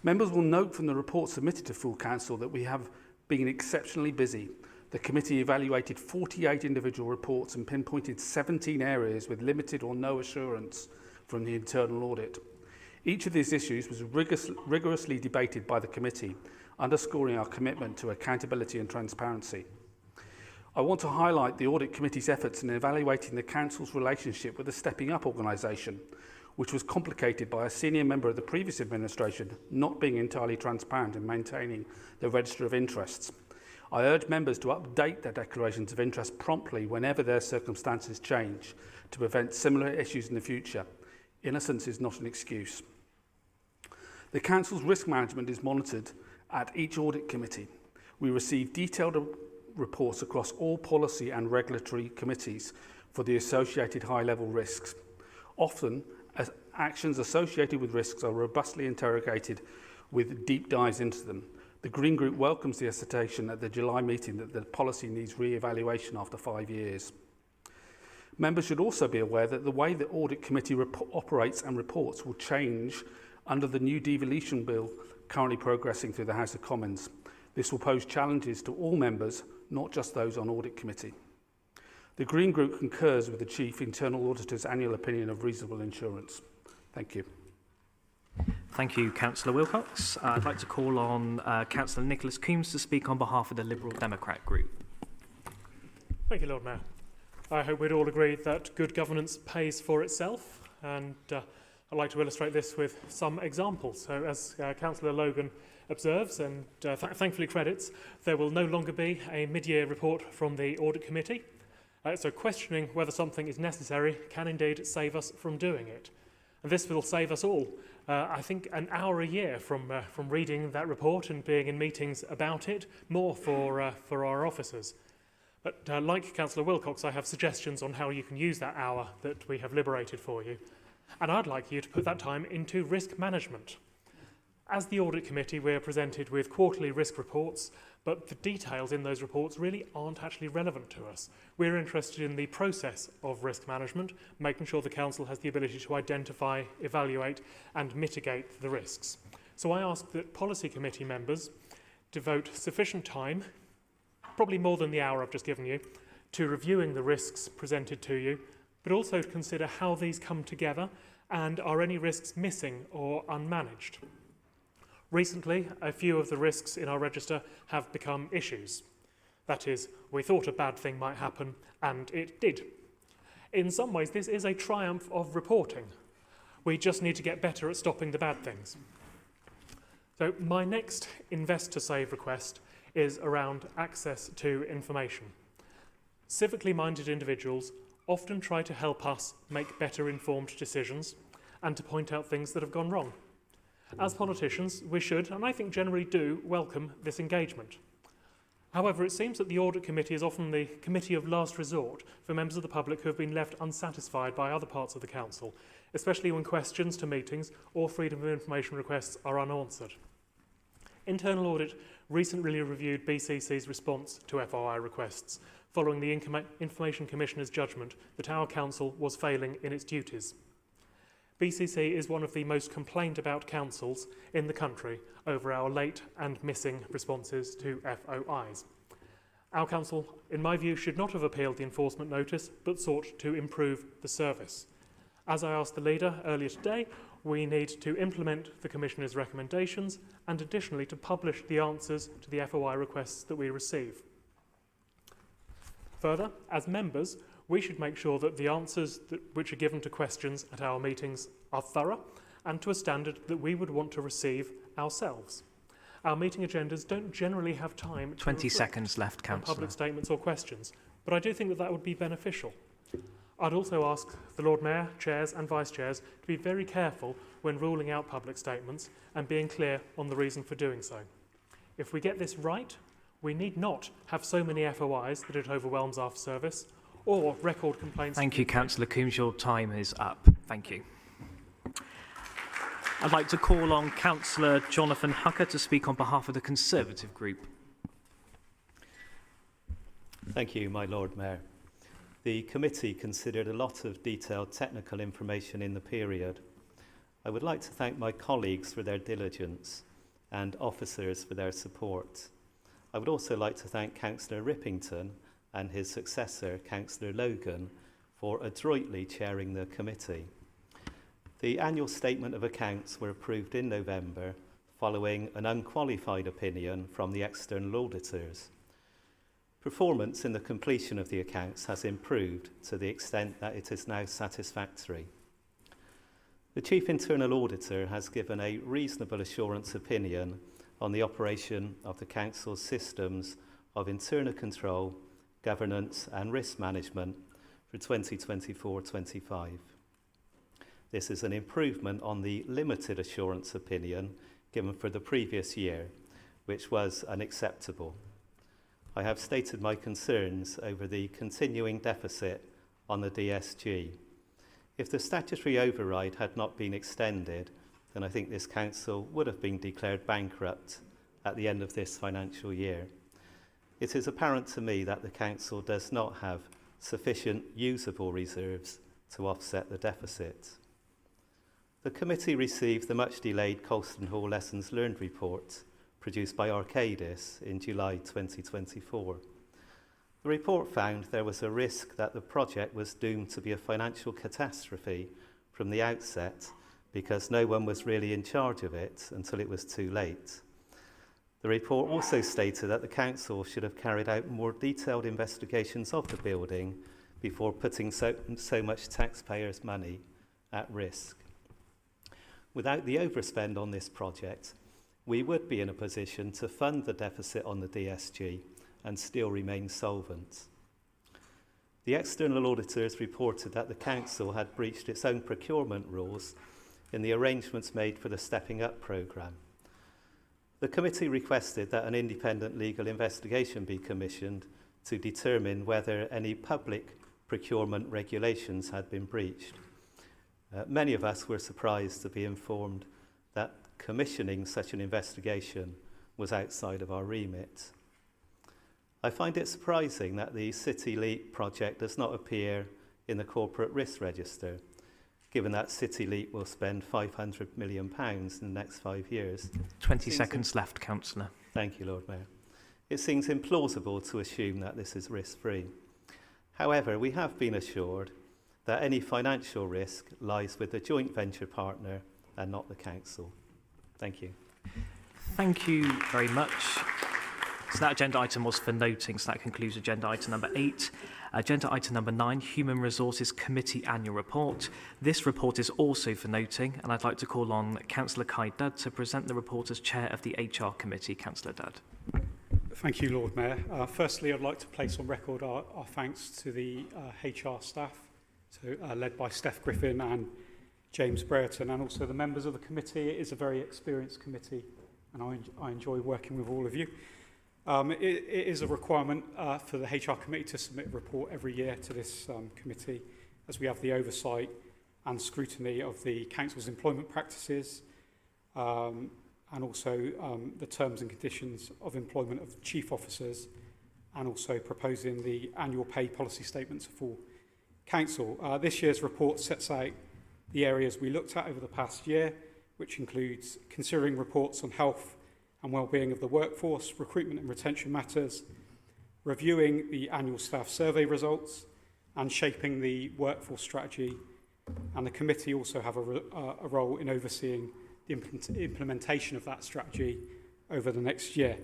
Members will note from the report submitted to full council that we have been exceptionally busy. The committee evaluated 48 individual reports and pinpointed 17 areas with limited or no assurance from the internal audit. Each of these issues was rigorously debated by the committee, underscoring our commitment to accountability and transparency. I want to highlight the Audit Committee's efforts in evaluating the Council's relationship with the Stepping Up organisation, which was complicated by a senior member of the previous administration not being entirely transparent in maintaining the Register of Interests. I urge members to update their declarations of interest promptly whenever their circumstances change to prevent similar issues in the future. Innocence is not an excuse. The Council's risk management is monitored at each audit committee. We receive detailed reports across all policy and regulatory committees for the associated high-level risks. Often, actions associated with risks are robustly interrogated with deep dives into them. The Green Group welcomes the assertion at the July meeting that the policy needs re-evaluation after 5 years. Members should also be aware that the way the Audit Committee operates and reports will change under the new devolution bill currently progressing through the House of Commons. This will pose challenges to all members, not just those on Audit Committee. The Green Group concurs with the Chief Internal Auditor's annual opinion of reasonable insurance. Thank you. Thank you, Councillor Wilcox. I'd like to call on Councillor Nicholas Coombs to speak on behalf of the Liberal Democrat Group. Thank you, Lord Mayor. I hope we'd all agree that good governance pays for itself, and I'd like to illustrate this with some examples. So, as Councillor Logan observes and thankfully credits, there will no longer be a mid-year report from the Audit Committee. So questioning whether something is necessary can indeed save us from doing it. And this will save us all, I think, an hour a year from reading that report and being in meetings about it, more for our officers. But like Councillor Wilcox, I have suggestions on how you can use that hour that we have liberated for you. And I'd like you to put that time into risk management. As the Audit Committee, we are presented with quarterly risk reports, but the details in those reports really aren't actually relevant to us. We're interested in the process of risk management, making sure the Council has the ability to identify, evaluate and mitigate the risks. So I ask that Policy Committee members devote sufficient time, probably more than the hour I've just given you, to reviewing the risks presented to you, but also to consider how these come together and are any risks missing or unmanaged. Recently, a few of the risks in our register have become issues. That is, we thought a bad thing might happen, and it did. In some ways, this is a triumph of reporting. We just need to get better at stopping the bad things. So my next Invest to Save request is around access to information. Civically minded individuals often try to help us make better informed decisions and to point out things that have gone wrong. As politicians, we should, and I think generally do, welcome this engagement. However, it seems that the Audit Committee is often the committee of last resort for members of the public who have been left unsatisfied by other parts of the Council, especially when questions to meetings or freedom of information requests are unanswered. Internal Audit recently reviewed BCC's response to FOI requests, following the Information Commissioner's judgment that our Council was failing in its duties. BCC is one of the most complained about councils in the country over our late and missing responses to FOIs. Our council, in my view, should not have appealed the enforcement notice, but sought to improve the service. As I asked the leader earlier today, we need to implement the Commissioner's recommendations and additionally to publish the answers to the FOI requests that we receive. Further, as members, we should make sure that the answers which are given to questions at our meetings are thorough and to a standard that we would want to receive ourselves. Our meeting agendas don't generally have time to 20 seconds left, Councillor. Public statements or questions, but I do think that that would be beneficial. I'd also ask the Lord Mayor, chairs and vice chairs to be very careful when ruling out public statements and being clear on the reason for doing so. If we get this right, we need not have so many FOIs that it overwhelms our service or record complaints. Thank you, Councillor Coombs. Your time is up. Thank you. I'd like to call on Councillor Jonathan Hucker to speak on behalf of the Conservative Group. Thank you, my Lord Mayor. The committee considered a lot of detailed technical information in the period. I would like to thank my colleagues for their diligence and officers for their support. I would also like to thank Councillor Rippington and his successor, Councillor Logan, for adroitly chairing the committee. The annual statement of accounts were approved in November following an unqualified opinion from the external auditors. Performance in the completion of the accounts has improved to the extent that it is now satisfactory. The Chief Internal Auditor has given a reasonable assurance opinion on the operation of the Council's systems of internal control, governance and risk management for 2024-25. This is an improvement on the limited assurance opinion given for the previous year, which was unacceptable. I have stated my concerns over the continuing deficit on the DSG. If the statutory override had not been extended, then I think this council would have been declared bankrupt at the end of this financial year. It is apparent to me that the council does not have sufficient usable reserves to offset the deficit. The committee received the much-delayed Colston Hall Lessons Learned report produced by Arcadis in July 2024. The report found there was a risk that the project was doomed to be a financial catastrophe from the outset because no one was really in charge of it until it was too late. The report also stated that the council should have carried out more detailed investigations of the building before putting so much taxpayers' money at risk. Without the overspend on this project, we would be in a position to fund the deficit on the DSG and still remain solvent. The external auditors reported that the council had breached its own procurement rules in the arrangements made for the Stepping Up programme. The committee requested that an independent legal investigation be commissioned to determine whether any public procurement regulations had been breached. Many of us were surprised to be informed that commissioning such an investigation was outside of our remit. I find it surprising that the City Leap project does not appear in the corporate risk register, given that City Leap will spend £500 million in the next 5 years. 20 seconds left, Councillor. Thank you, Lord Mayor. It seems implausible to assume that this is risk-free. However, we have been assured that any financial risk lies with the joint venture partner and not the council. Thank you. Thank you very much. So that agenda item was for noting, so that concludes agenda item number 8. Agenda item number 9, Human Resources Committee Annual Report. This report is also for noting, and I'd like to call on Councillor Kai Dudd to present the report as Chair of the HR Committee. Councillor Dudd. Thank you, Lord Mayor. Firstly, I'd like to place on record our thanks to the HR staff, led by Steph Griffin and James Brereton, and also the members of the committee. It is a very experienced committee, and I enjoy working with all of you. It is a requirement for the HR committee to submit a report every year to this committee, as we have the oversight and scrutiny of the council's employment practices, and also the terms and conditions of employment of chief officers, and also proposing the annual pay policy statements for council. This year's report sets out the areas we looked at over the past year, which includes considering reports on health and well-being of the workforce, recruitment and retention matters, reviewing the annual staff survey results, and shaping the workforce strategy. And the committee also have a role in overseeing the implementation of that strategy over the next year.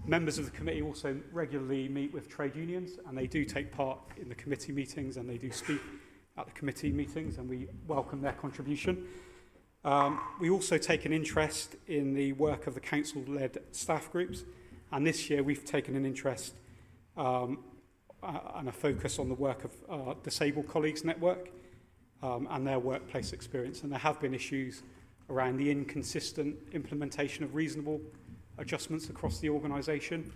Members of the committee also regularly meet with trade unions, and they do take part in the committee meetings, and they do speak at the committee meetings, and we welcome their contribution. We also take an interest in the work of the council-led staff groups, and this year we've taken an interest and a focus on the work of our Disabled Colleagues Network and their workplace experience. And there have been issues around the inconsistent implementation of reasonable adjustments across the organisation,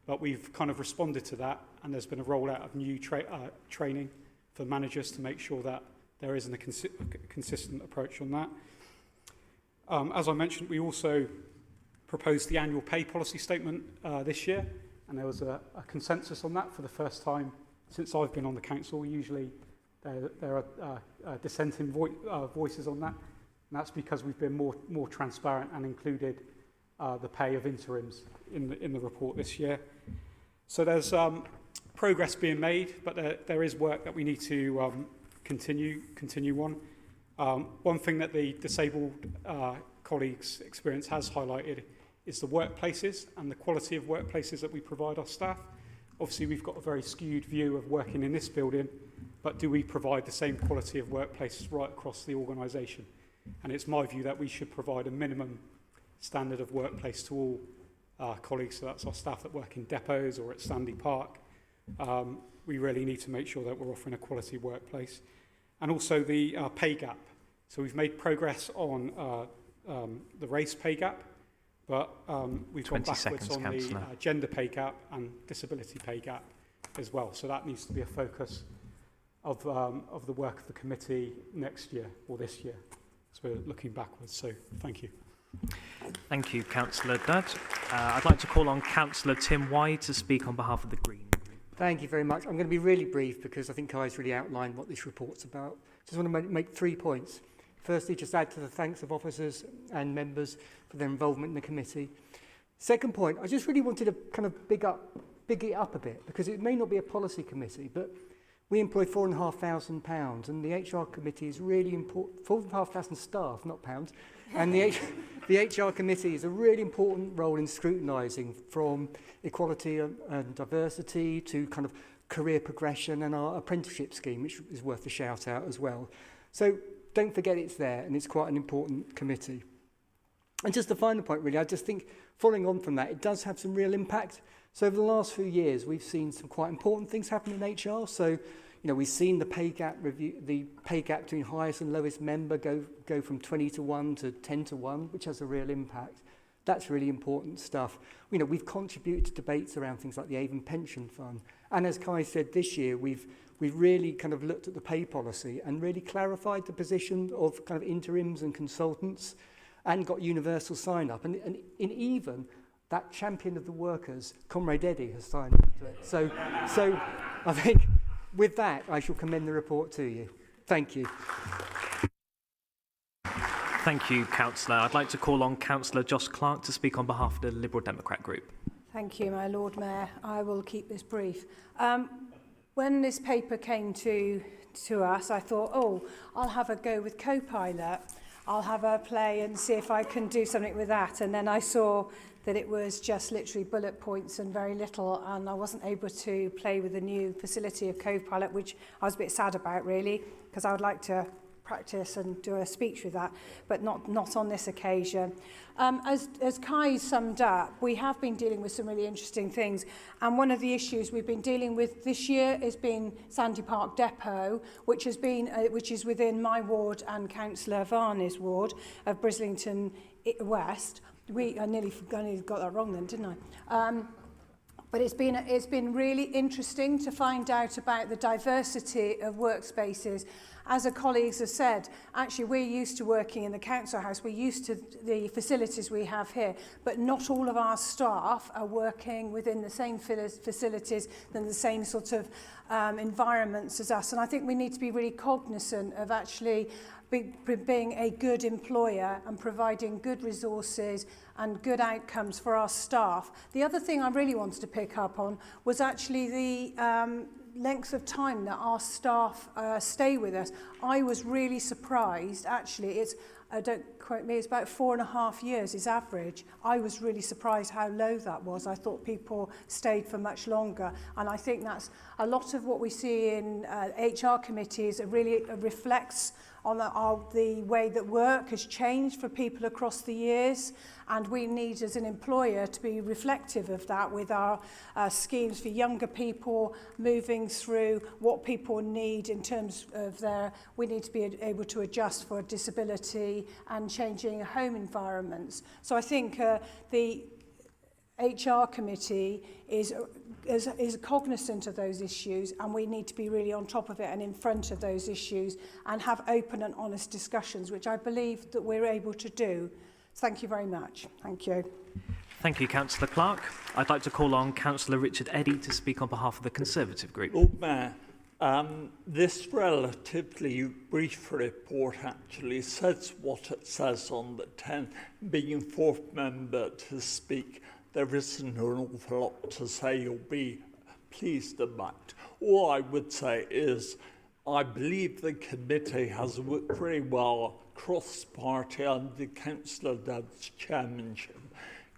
but we've kind of responded to that, and there's been a rollout of new training for managers to make sure that there is a consistent approach on that. As I mentioned, we also proposed the annual pay policy statement this year, and there was a consensus on that for the first time since I've been on the council. Usually there are dissenting voices on that, and that's because we've been more transparent and included the pay of interims in the report this year. So there's progress being made, but there is work that we need to continue on. One thing that the disabled colleagues experience has highlighted is the workplaces and the quality of workplaces that we provide our staff. Obviously, we've got a very skewed view of working in this building, but do we provide the same quality of workplaces right across the organisation? And it's my view that we should provide a minimum standard of workplace to all colleagues, so that's our staff that work in depots or at Sandy Park. We really need to make sure that we're offering a quality workplace. And also the pay gap. So we've made progress on the race pay gap, but we've gone backwards on the gender pay gap and disability pay gap as well. So that needs to be a focus of the work of the committee next year or this year. So we're looking backwards. So thank you. Thank you, Councillor Dudd. I'd like to call on Councillor Tim White to speak on behalf of the Greens. Thank you very much. I'm going to be really brief because I think Kai's really outlined what this report's about. Just want to make 3 points. Firstly, just add to the thanks of officers and members for their involvement in the committee. Second point, I just really wanted to kind of big it up a bit, because it may not be a policy committee, but we employ £4,500 and the HR committee is really important. 4,500 staff, not pounds. And the HR committee is a really important role in scrutinising from equality and diversity to kind of career progression and our apprenticeship scheme, which is worth a shout out as well. So don't forget it's there, and it's quite an important committee. And just the final point, really, I just think following on from that, it does have some real impact. So over the last few years, we've seen some quite important things happen in HR. So, you know, we've seen the pay gap review, the pay gap between highest and lowest member go from 20 to 1 to 10 to 1, which has a real impact. That's really important stuff. You know, we've contributed to debates around things like the Avon Pension Fund. And as Kai said, this year we've really kind of looked at the pay policy and really clarified the position of kind of interims and consultants and got universal sign-up. And in even that champion of the workers, Comrade Eddie, has signed up to it. So I think with that, I shall commend the report to you. Thank you. Thank you, Councillor. I'd like to call on Councillor Josh Clark to speak on behalf of the Liberal Democrat Group. Thank you, my Lord Mayor. I will keep this brief. When this paper came to us, I thought, oh, I'll have a go with Copilot. I'll have a play and see if I can do something with that. And then I saw that it was just literally bullet points and very little, and I wasn't able to play with the new facility of Copilot, which I was a bit sad about, really, because I would like to practice and do a speech with that, but not on this occasion. As Kai summed up, we have been dealing with some really interesting things, and one of the issues we've been dealing with this year has been Sandy Park Depot, which is within my ward and Councillor Varney's ward of Brislington West. I nearly got that wrong then, didn't I? But it's been really interesting to find out about the diversity of workspaces. As the colleagues have said, actually we're used to working in the council house, we're used to the facilities we have here, but not all of our staff are working within the same facilities and the same sort of environments as us. And I think we need to be really cognizant of actually being a good employer and providing good resources and good outcomes for our staff. The other thing I really wanted to pick up on was actually the length of time that our staff stay with us. I was really surprised, actually, don't quote me, it's about 4.5 years is average. I was really surprised how low that was. I thought people stayed for much longer. And I think that's a lot of what we see in HR committees. It really reflects on the way that work has changed for people across the years, and we need as an employer to be reflective of that with our schemes for younger people, moving through what people need in terms of we need to be able to adjust for disability and changing home environments. So I think the HR committee is cognizant of those issues, and we need to be really on top of it and in front of those issues and have open and honest discussions, which I believe that we're able to do. Thank you very much. Thank you. Thank you, Councillor Clark. I'd like to call on Councillor Richard Eddy to speak on behalf of the Conservative Group. Lord Mayor, this relatively brief report actually says what it says on the 10. Being fourth member to speak, there isn't an awful lot to say you'll be pleased about. All I would say is I believe the committee has worked very well cross-party under Councillor Dodd's chairmanship.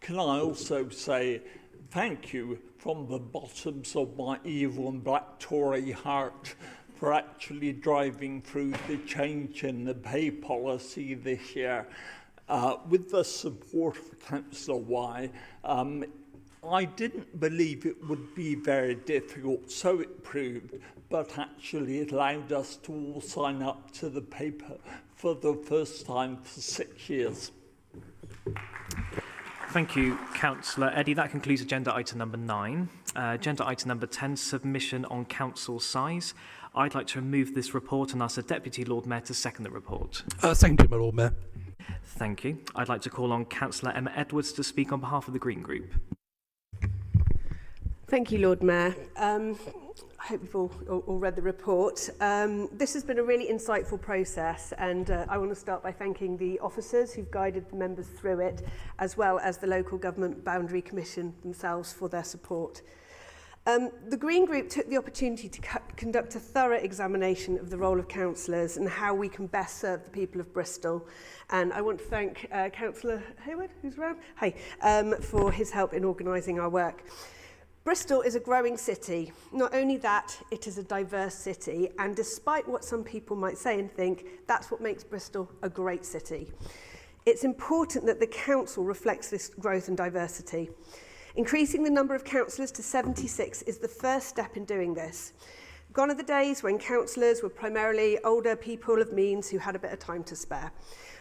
Can I also say thank you from the bottoms of my evil and black Tory heart for actually driving through the change in the pay policy this year. With the support of Councillor Y, I didn't believe it would be very difficult, so it proved, but actually it allowed us to all sign up to the paper for the first time for 6 years. Thank you, Councillor Eddy. That concludes agenda item number 9. Agenda item number 10, submission on council size. I'd like to remove this report and ask the Deputy Lord Mayor to second the report. Second, my Lord Mayor. Thank you. I'd like to call on Councillor Emma Edwards to speak on behalf of the Green Group. Thank you, Lord Mayor. I hope you've all read the report. This has been a really insightful process, and I want to start by thanking the officers who've guided the members through it, as well as the Local Government Boundary Commission themselves for their support. The Green Group took the opportunity to conduct a thorough examination of the role of councillors and how we can best serve the people of Bristol. And I want to thank Councillor Hayward, who's around, for his help in organising our work. Bristol is a growing city. Not only that, it is a diverse city, and despite what some people might say and think, that's what makes Bristol a great city. It's important that the council reflects this growth and diversity. Increasing the number of councillors to 76 is the first step in doing this. Gone are the days when councillors were primarily older people of means who had a bit of time to spare.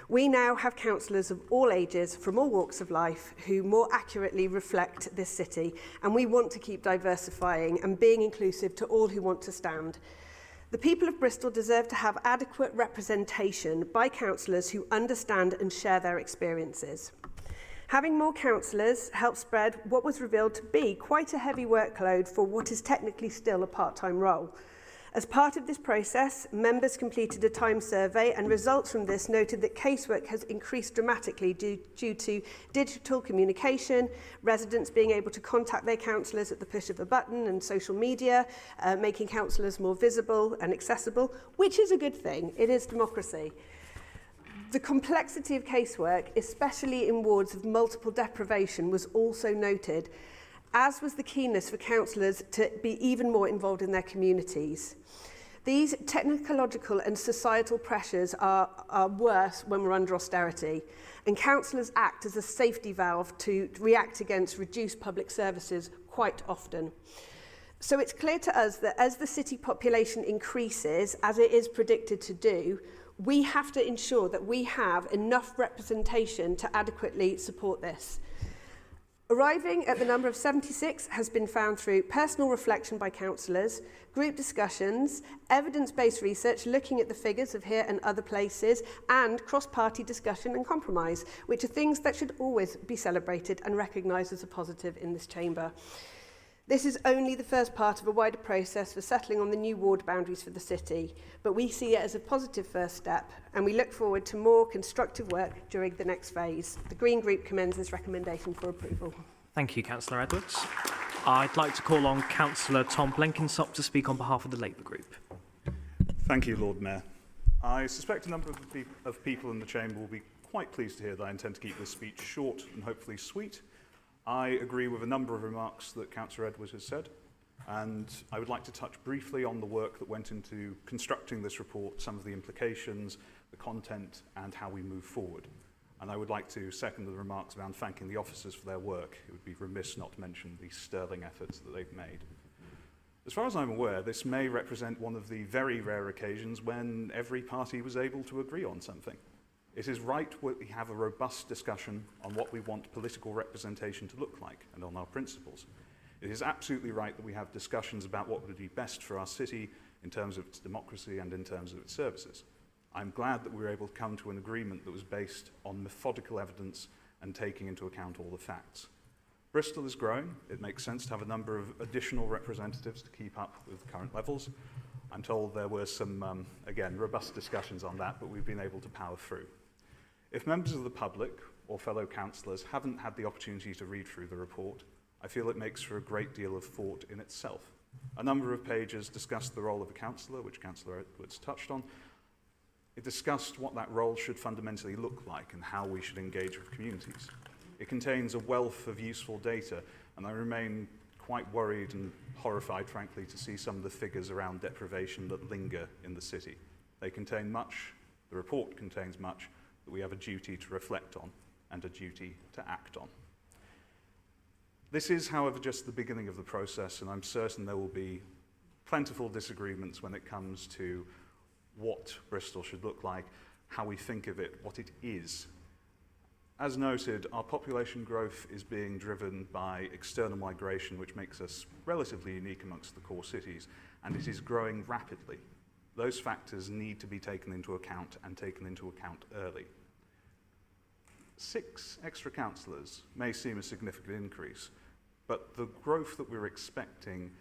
We now have councillors of all ages, from all walks of life, who more accurately reflect this city, and we want to keep diversifying and being inclusive to all who want to stand. The people of Bristol deserve to have adequate representation by councillors who understand and share their experiences. Having more councillors helps spread what was revealed to be quite a heavy workload for what is technically still a part-time role. As part of this process, members completed a time survey, and results from this noted that casework has increased dramatically due to digital communication, residents being able to contact their councillors at the push of a button, and social media, making councillors more visible and accessible, which is a good thing. It is democracy. The complexity of casework, especially in wards of multiple deprivation, was also noted, as was the keenness for councillors to be even more involved in their communities. These technological and societal pressures are worse when we're under austerity, and councillors act as a safety valve to react against reduced public services quite often. So it's clear to us that as the city population increases, as it is predicted to do, we have to ensure that we have enough representation to adequately support this. Arriving at the number of 76 has been found through personal reflection by councillors, group discussions, evidence-based research looking at the figures of here and other places, and cross-party discussion and compromise, which are things that should always be celebrated and recognised as a positive in this chamber. This is only the first part of a wider process for settling on the new ward boundaries for the city, but we see it as a positive first step, and we look forward to more constructive work during the next phase. The Green Group commends this recommendation for approval. Thank you, Councillor Edwards. I'd like to call on Councillor Tom Blenkinsop to speak on behalf of the Labour Group. Thank you, Lord Mayor. I suspect a number of people in the chamber will be quite pleased to hear that I intend to keep this speech short and hopefully sweet. I agree with a number of remarks that Councillor Edwards has said, and I would like to touch briefly on the work that went into constructing this report, some of the implications, the content, and how we move forward. And I would like to second the remarks around thanking the officers for their work. It would be remiss not to mention the sterling efforts that they've made. As far as I'm aware, this may represent one of the very rare occasions when every party was able to agree on something. It is right that we have a robust discussion on what we want political representation to look like and on our principles. It is absolutely right that we have discussions about what would be best for our city in terms of its democracy and in terms of its services. I'm glad that we were able to come to an agreement that was based on methodical evidence and taking into account all the facts. Bristol is growing. It makes sense to have a number of additional representatives to keep up with current levels. I'm told there were some, again, robust discussions on that, but we've been able to power through. If members of the public or fellow councillors haven't had the opportunity to read through the report, I feel it makes for a great deal of thought in itself. A number of pages discussed the role of a councillor, which Councillor Edwards touched on. It discussed what that role should fundamentally look like and how we should engage with communities. It contains a wealth of useful data, and I remain quite worried and horrified, frankly, to see some of the figures around deprivation that linger in the city. They contain much, the report contains much, that we have a duty to reflect on and a duty to act on. This is, however, just the beginning of the process, and I'm certain there will be plentiful disagreements when it comes to what Bristol should look like, how we think of it, what it is. As noted, our population growth is being driven by external migration, which makes us relatively unique amongst the core cities, and it is growing rapidly. Those factors need to be taken into account and taken into account early. 6 extra councillors may seem a significant increase, but the growth that we're expecting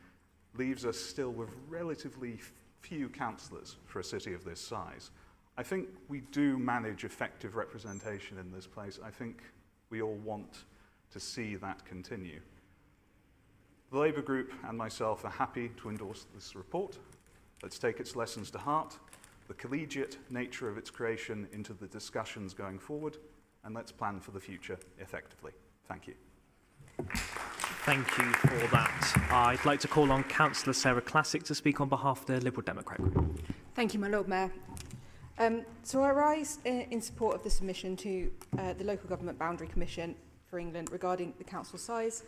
leaves us still with relatively few councillors for a city of this size. I think we do manage effective representation in this place. I think we all want to see that continue. The Labour Group and myself are happy to endorse this report. Let's take its lessons to heart, the collegiate nature of its creation into the discussions going forward, and let's plan for the future effectively. Thank you. Thank you for that. I'd like to call on Councillor Sarah Classic to speak on behalf of the Liberal Democrat Group. Thank you, my Lord Mayor. So I rise in support of the submission to the Local Government Boundary Commission for England regarding the council size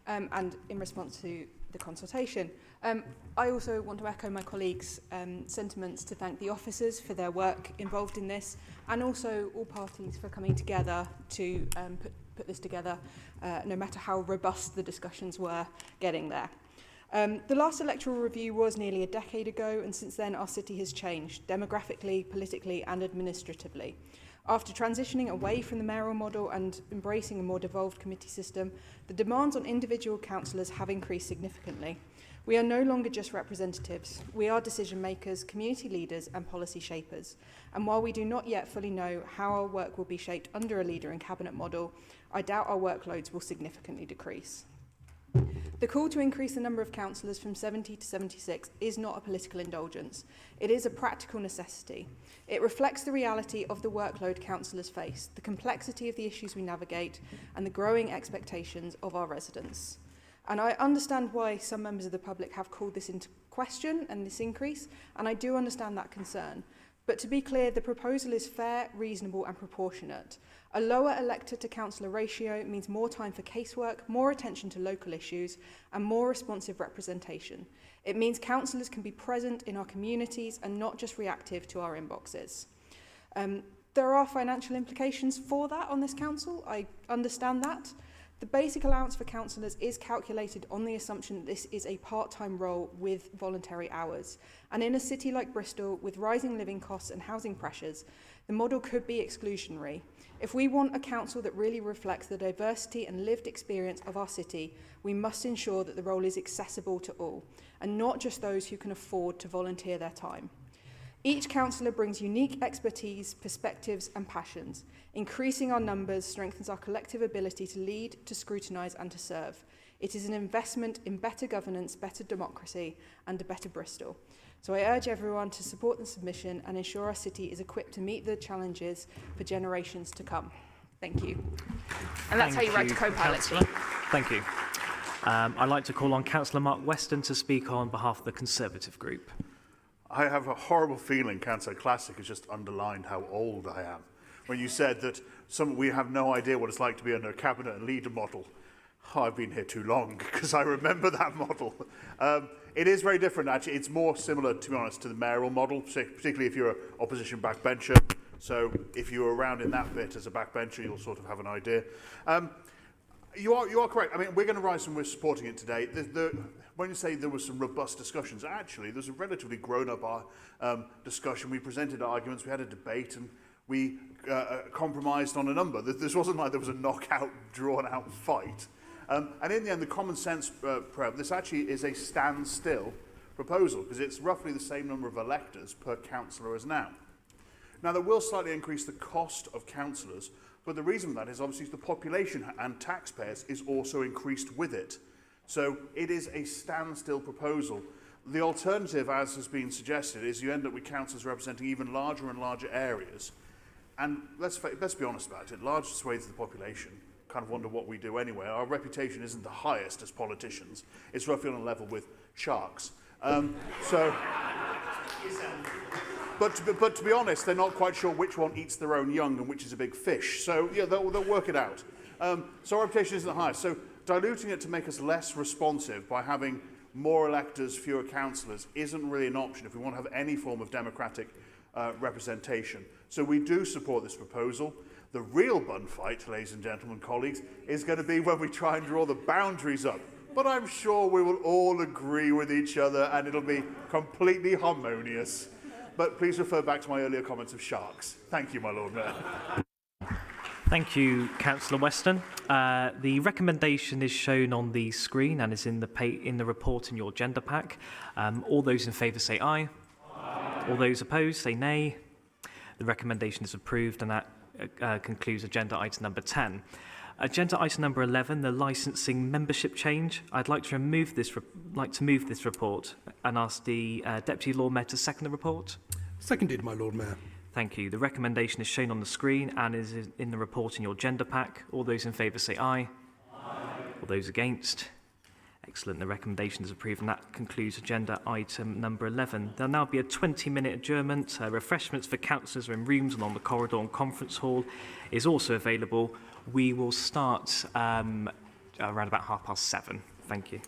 and in response to the consultation. I also want to echo my colleagues' sentiments to thank the officers for their work involved in this and also all parties for coming together to put this together, no matter how robust the discussions were getting there. The last electoral review was nearly a decade ago, and since then our city has changed demographically, politically and administratively. After transitioning away from the mayoral model and embracing a more devolved committee system, the demands on individual councillors have increased significantly. We are no longer just representatives. We are decision makers, community leaders and policy shapers. And while we do not yet fully know how our work will be shaped under a leader and cabinet model, I doubt our workloads will significantly decrease. The call to increase the number of councillors from 70 to 76 is not a political indulgence. It is a practical necessity. It reflects the reality of the workload councillors face, the complexity of the issues we navigate, and the growing expectations of our residents. And I understand why some members of the public have called this into question and this increase, and I do understand that concern. But to be clear, the proposal is fair, reasonable and proportionate. A lower elected to councillor ratio means more time for casework, more attention to local issues and more responsive representation. It means councillors can be present in our communities and not just reactive to our inboxes. There are financial implications for that on this council. I understand that. The basic allowance for councillors is calculated on the assumption that this is a part-time role with voluntary hours. And in a city like Bristol, with rising living costs and housing pressures, the model could be exclusionary. If we want a council that really reflects the diversity and lived experience of our city, we must ensure that the role is accessible to all, and not just those who can afford to volunteer their time. Each councillor brings unique expertise, perspectives and passions. Increasing our numbers strengthens our collective ability to lead, to scrutinise and to serve. It is an investment in better governance, better democracy and a better Bristol. So I urge everyone to support the submission and ensure our city is equipped to meet the challenges for generations to come. Thank you. And that's how you write a co-pilot. Thank you. I'd like to call on Councillor Mark Weston to speak on behalf of the Conservative Group. I have a horrible feeling Cancer Classic has just underlined how old I am. When you said that we have no idea what it's like to be under a cabinet and leader model. Oh, I've been here too long because I remember that model. It is very different, actually. It's more similar, to be honest, to the mayoral model, particularly if you're an opposition backbencher. So if you were around in that bit as a backbencher, you'll sort of have an idea. You are correct. I mean, we're going to rise and we're supporting it today. When you say there was some robust discussions, actually, there's a relatively grown-up discussion. We presented arguments, we had a debate, and we compromised on a number. This wasn't like there was a knockout, drawn-out fight. And in the end, the common sense, this actually is a standstill proposal, because it's roughly the same number of electors per councillor as now. Now, that will slightly increase the cost of councillors, but the reason for that is obviously the population and taxpayers is also increased with it. So it is a standstill proposal. The alternative, as has been suggested, is you end up with councillors representing even larger and larger areas. And let's be honest about it, large swathes of the population kind of wonder what we do anyway. Our reputation isn't the highest as politicians. It's roughly on a level with sharks. But to be honest, they're not quite sure which one eats their own young and which is a big fish. So yeah, they'll work it out. So our reputation isn't the highest. So diluting it to make us less responsive by having more electors, fewer councillors, isn't really an option if we want to have any form of democratic representation. So we do support this proposal. The real bun fight, ladies and gentlemen, colleagues, is going to be when we try and draw the boundaries up. But I'm sure we will all agree with each other and it'll be completely harmonious. But please refer back to my earlier comments of sharks. Thank you, my Lord Mayor. Thank you, Councillor Weston. The recommendation is shown on the screen and is in the report in your agenda pack. All those in favour say aye. Aye. All those opposed say nay. The recommendation is approved, and that concludes agenda item number 10. Agenda item number 11, the licensing membership change. I'd like to move this report and ask the Deputy Lord Mayor to second the report. Seconded, my Lord Mayor. Thank you. The recommendation is shown on the screen and is in the report in your agenda pack. All those in favour say aye. Aye. All those against? Excellent. The recommendation is approved, and that concludes agenda item number 11. There'll now be a 20-minute adjournment. Refreshments for councillors are in rooms along the corridor, and conference hall is also available. We will start around about 7:30. Thank you.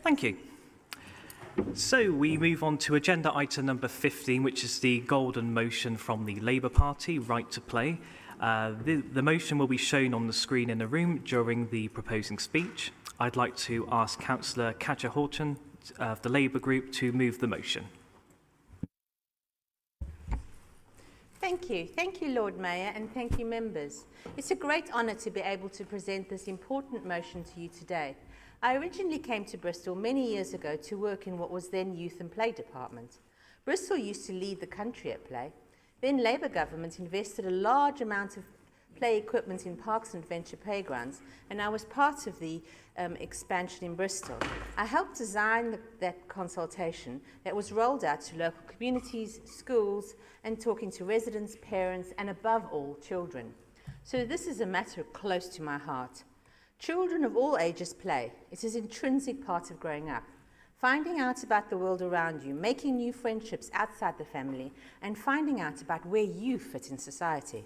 Thank you. So we move on to agenda item number 15, which is the golden motion from the Labour Party, right to play. The motion will be shown on the screen in the room during the proposing speech. I'd like to ask Councillor Catcher-Horton of the Labour Group to move the motion. Thank you. Thank you, Lord Mayor, and thank you, members. It's a great honour to be able to present this important motion to you today. I originally came to Bristol many years ago to work in what was then Youth and Play Department. Bristol used to lead the country at play. Then Labour government invested a large amount of play equipment in parks and adventure playgrounds, and I was part of the expansion in Bristol. I helped design that consultation that was rolled out to local communities, schools, and talking to residents, parents, and above all, children. So this is a matter close to my heart. Children of all ages play. It is an intrinsic part of growing up. Finding out about the world around you, making new friendships outside the family, and finding out about where you fit in society.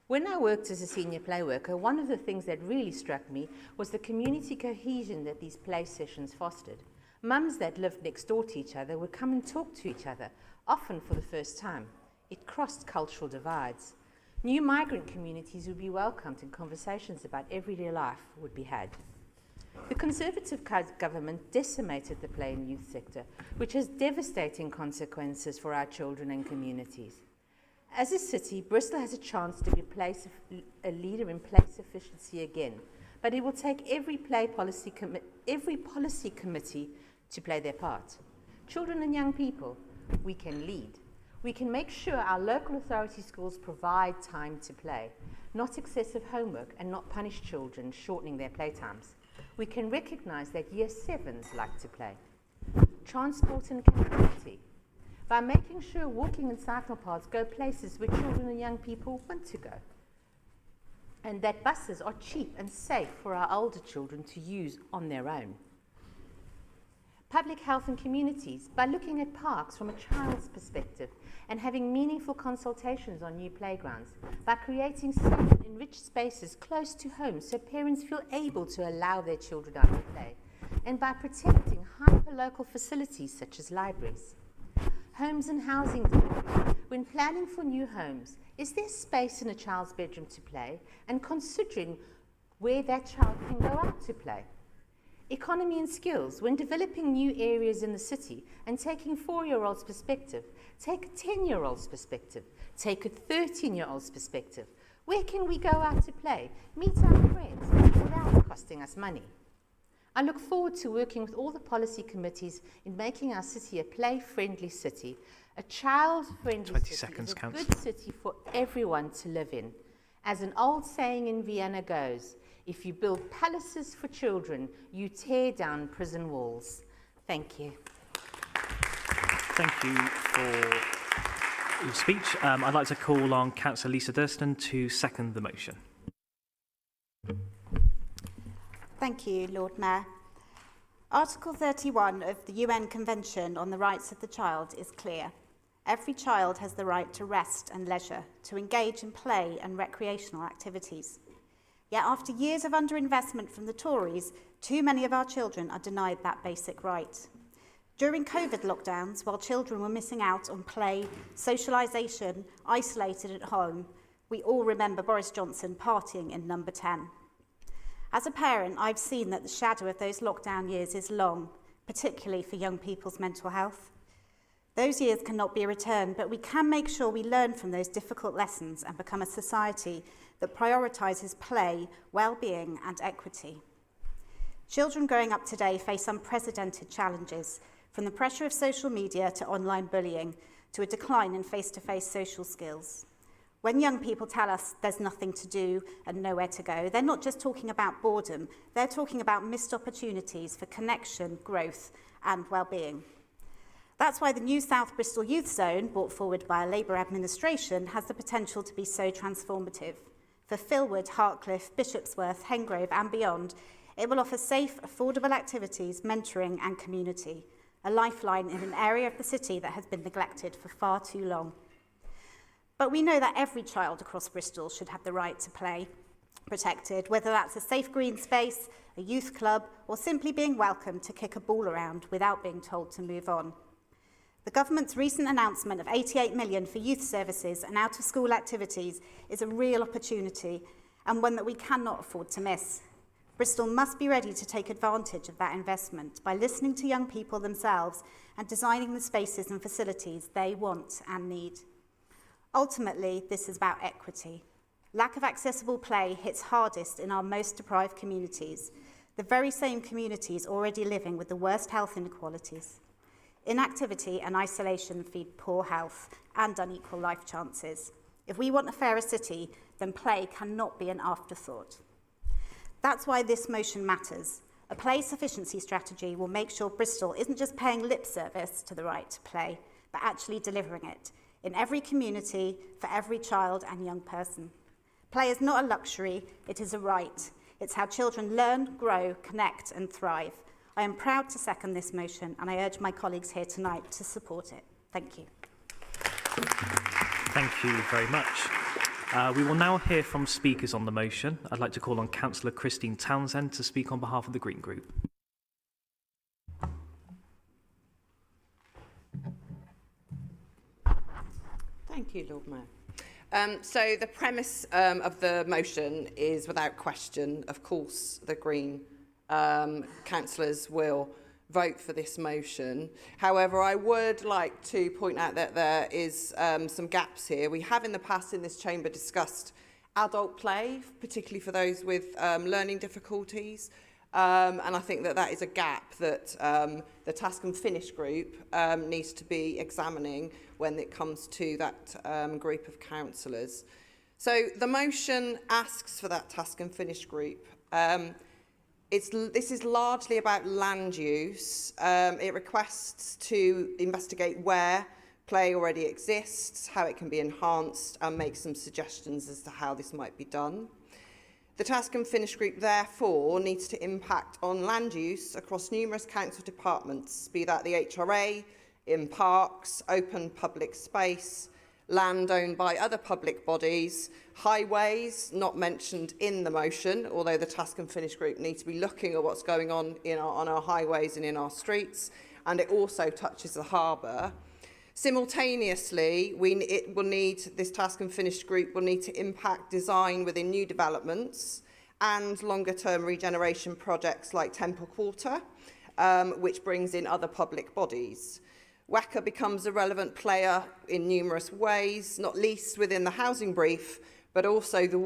When I worked as a senior play worker, one of the things that really struck me was the community cohesion that these play sessions fostered. Mums that lived next door to each other would come and talk to each other, often for the first time. It crossed cultural divides. New migrant communities would be welcomed and conversations about everyday life would be had. The Conservative government decimated the play and youth sector, which has devastating consequences for our children and communities. As a city, Bristol has a chance to be a leader in place efficiency again, but it will take every policy committee to play their part. Children and young people, we can lead. We can make sure our local authority schools provide time to play, not excessive homework, and not punish children shortening their playtimes. We can recognise that Year 7s like to play. Transport and connectivity. By making sure walking and cycle paths go places where children and young people want to go. And that buses are cheap and safe for our older children to use on their own. Public health and communities, by looking at parks from a child's perspective and having meaningful consultations on new playgrounds, by creating safe and enriched spaces close to home so parents feel able to allow their children out to play, and by protecting hyper-local facilities such as libraries. Homes and housing development. When planning for new homes, is there space in a child's bedroom to play, and considering where that child can go out to play? Economy and skills. When developing new areas in the city and taking 4-year-olds' perspective, take a 10-year-old's perspective, take a 13-year-old's perspective. Where can we go out to play, meet our friends without costing us money? I look forward to working with all the policy committees in making our city a play-friendly city, a child-friendly city, a good city for everyone to live in. As an old saying in Vienna goes, if you build palaces for children, you tear down prison walls. Thank you. Thank you for your speech. I'd like to call on Councillor Lisa Durston to second the motion. Thank you, Lord Mayor. Article 31 of the UN Convention on the Rights of the Child is clear. Every child has the right to rest and leisure, to engage in play and recreational activities. Yet after years of underinvestment from the Tories, too many of our children are denied that basic right. During COVID lockdowns, while children were missing out on play, socialisation, isolated at home, we all remember Boris Johnson partying in number 10. As a parent, I've seen that the shadow of those lockdown years is long, particularly for young people's mental health. Those years cannot be returned, but we can make sure we learn from those difficult lessons and become a society that prioritises play, well-being and equity. Children growing up today face unprecedented challenges, from the pressure of social media to online bullying, to a decline in face-to-face social skills. When young people tell us there's nothing to do and nowhere to go, they're not just talking about boredom, they're talking about missed opportunities for connection, growth and well-being. That's why the new South Bristol Youth Zone, brought forward by a Labour administration, has the potential to be so transformative. For Philwood, Hartcliffe, Bishopsworth, Hengrove and beyond, it will offer safe, affordable activities, mentoring and community, a lifeline in an area of the city that has been neglected for far too long. But we know that every child across Bristol should have the right to play. protected, whether that's a safe green space, a youth club, or simply being welcome to kick a ball around without being told to move on. The government's recent announcement of 88 million for youth services and out-of-school activities is a real opportunity and one that we cannot afford to miss. Bristol must be ready to take advantage of that investment by listening to young people themselves and designing the spaces and facilities they want and need. Ultimately, this is about equity. Lack of accessible play hits hardest in our most deprived communities, the very same communities already living with the worst health inequalities. Inactivity and isolation feed poor health and unequal life chances. If we want a fairer city, then play cannot be an afterthought. That's why this motion matters. A play sufficiency strategy will make sure Bristol isn't just paying lip service to the right to play, but actually delivering it in every community, for every child and young person. Play is not a luxury, it is a right. It's how children learn, grow, connect and thrive. I am proud to second this motion and I urge my colleagues here tonight to support it. Thank you. Thank you very much. We will now hear from speakers on the motion. I'd like to call on Councillor Christine Townsend to speak on behalf of the Green Group. Thank you, Lord Mayor. So the premise of the motion is without question. Of course, the Green councillors will vote for this motion. However, I would like to point out that there is some gaps here. We have in the past in this chamber discussed adult play, particularly for those with learning difficulties. And I think that that is a gap that the Task and Finish group needs to be examining when it comes to that group of councillors. So the motion asks for that Task and Finish group. This is largely about land use. It requests to investigate where play already exists, how it can be enhanced, and make some suggestions as to how this might be done. The Task and Finish group, therefore, needs to impact on land use across numerous council departments, be that the HRA, in parks, open public space, land owned by other public bodies, highways, not mentioned in the motion, although the Task and Finish group need to be looking at what's going on on our highways and in our streets, and it also touches the harbour. Simultaneously, this Task and Finish group will need to impact design within new developments and longer-term regeneration projects like Temple Quarter, which brings in other public bodies. WECA becomes a relevant player in numerous ways, not least within the housing brief, but also the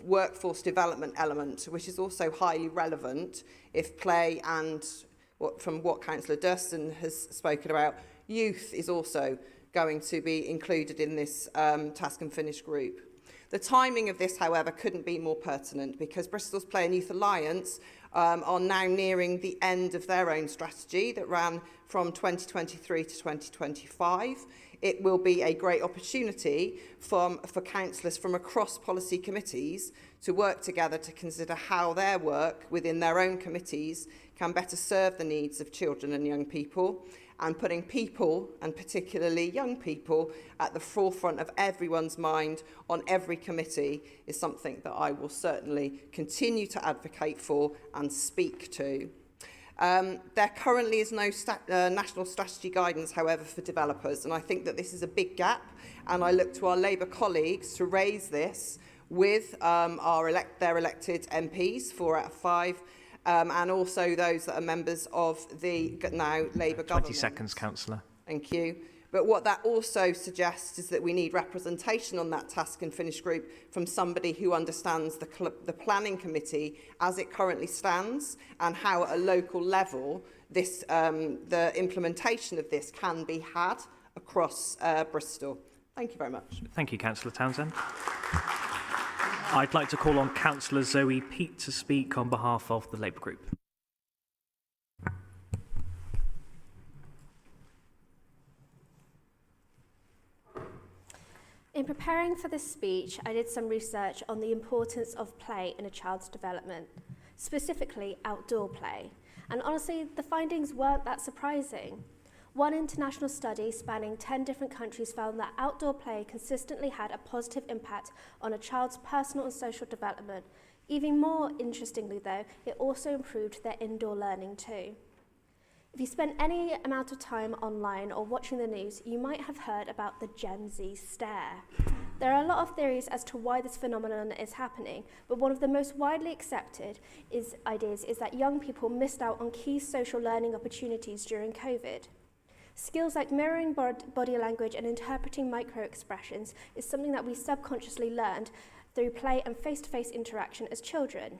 workforce development element, which is also highly relevant if play and, from what Councillor Durston has spoken about, youth is also going to be included in this Task and Finish group. The timing of this, however, couldn't be more pertinent because Bristol's Play and Youth Alliance are now nearing the end of their own strategy that ran from 2023 to 2025. It will be a great opportunity for councillors from across policy committees to work together to consider how their work within their own committees can better serve the needs of children and young people, and putting people, and particularly young people, at the forefront of everyone's mind on every committee is something that I will certainly continue to advocate for and speak to. There currently is no national strategy guidance, however, for developers, and I think that this is a big gap, and I look to our Labour colleagues to raise this with their elected MPs, 4 out of 5, and also those that are members of the now Labour government. 20 seconds, Councillor. Thank you. But what that also suggests is that we need representation on that Task and Finish group from somebody who understands the planning committee as it currently stands and how at a local level this, the implementation of this can be had across Bristol. Thank you very much. Thank you, Councillor Townsend. I'd like to call on Councillor Zoe Peat to speak on behalf of the Labour Group. In preparing for this speech, I did some research on the importance of play in a child's development, specifically outdoor play. And honestly, the findings weren't that surprising. One international study spanning 10 different countries found that outdoor play consistently had a positive impact on a child's personal and social development. Even more interestingly though, it also improved their indoor learning too. If you spend any amount of time online or watching the news, you might have heard about the Gen Z stare. There are a lot of theories as to why this phenomenon is happening, but one of the most widely accepted ideas is that young people missed out on key social learning opportunities during COVID. Skills like mirroring body language and interpreting micro-expressions is something that we subconsciously learned through play and face-to-face interaction as children.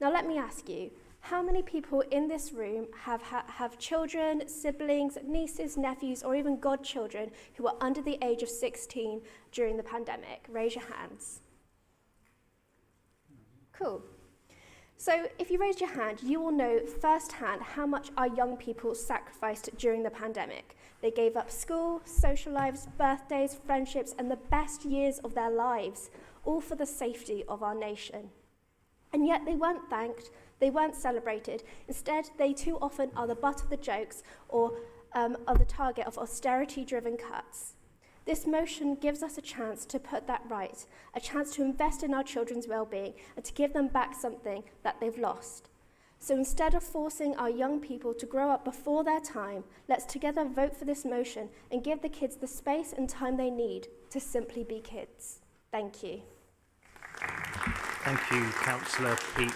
Now let me ask you, how many people in this room have children, siblings, nieces, nephews, or even godchildren who are under the age of 16 during the pandemic? Raise your hands. Cool. So if you raise your hand, you will know firsthand how much our young people sacrificed during the pandemic. They gave up school, social lives, birthdays, friendships, and the best years of their lives, all for the safety of our nation. And yet they weren't thanked, they weren't celebrated. Instead, they too often are the butt of the jokes or are the target of austerity-driven cuts. This motion gives us a chance to put that right, a chance to invest in our children's well-being and to give them back something that they've lost. So instead of forcing our young people to grow up before their time, let's together vote for this motion and give the kids the space and time they need to simply be kids. Thank you. Thank you, Councillor Peat.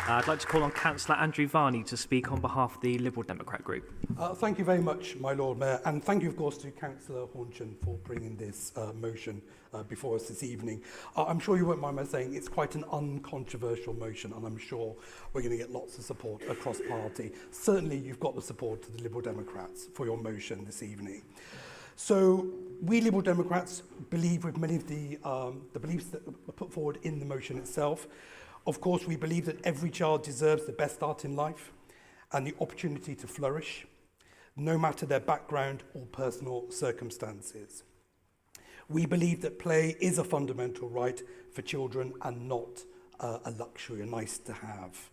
I'd like to call on Councillor Andrew Varney to speak on behalf of the Liberal Democrat Group. Thank you very much, my Lord Mayor, and thank you, of course, to Councillor Hornchin for bringing this motion before us this evening. I'm sure you won't mind my saying it's quite an uncontroversial motion, and I'm sure we're going to get lots of support across party. Certainly, you've got the support of the Liberal Democrats for your motion this evening. So we Liberal Democrats believe with many of the beliefs that are put forward in the motion itself. Of course, we believe that every child deserves the best start in life and the opportunity to flourish, no matter their background or personal circumstances. We believe that play is a fundamental right for children and not a luxury, a nice to have.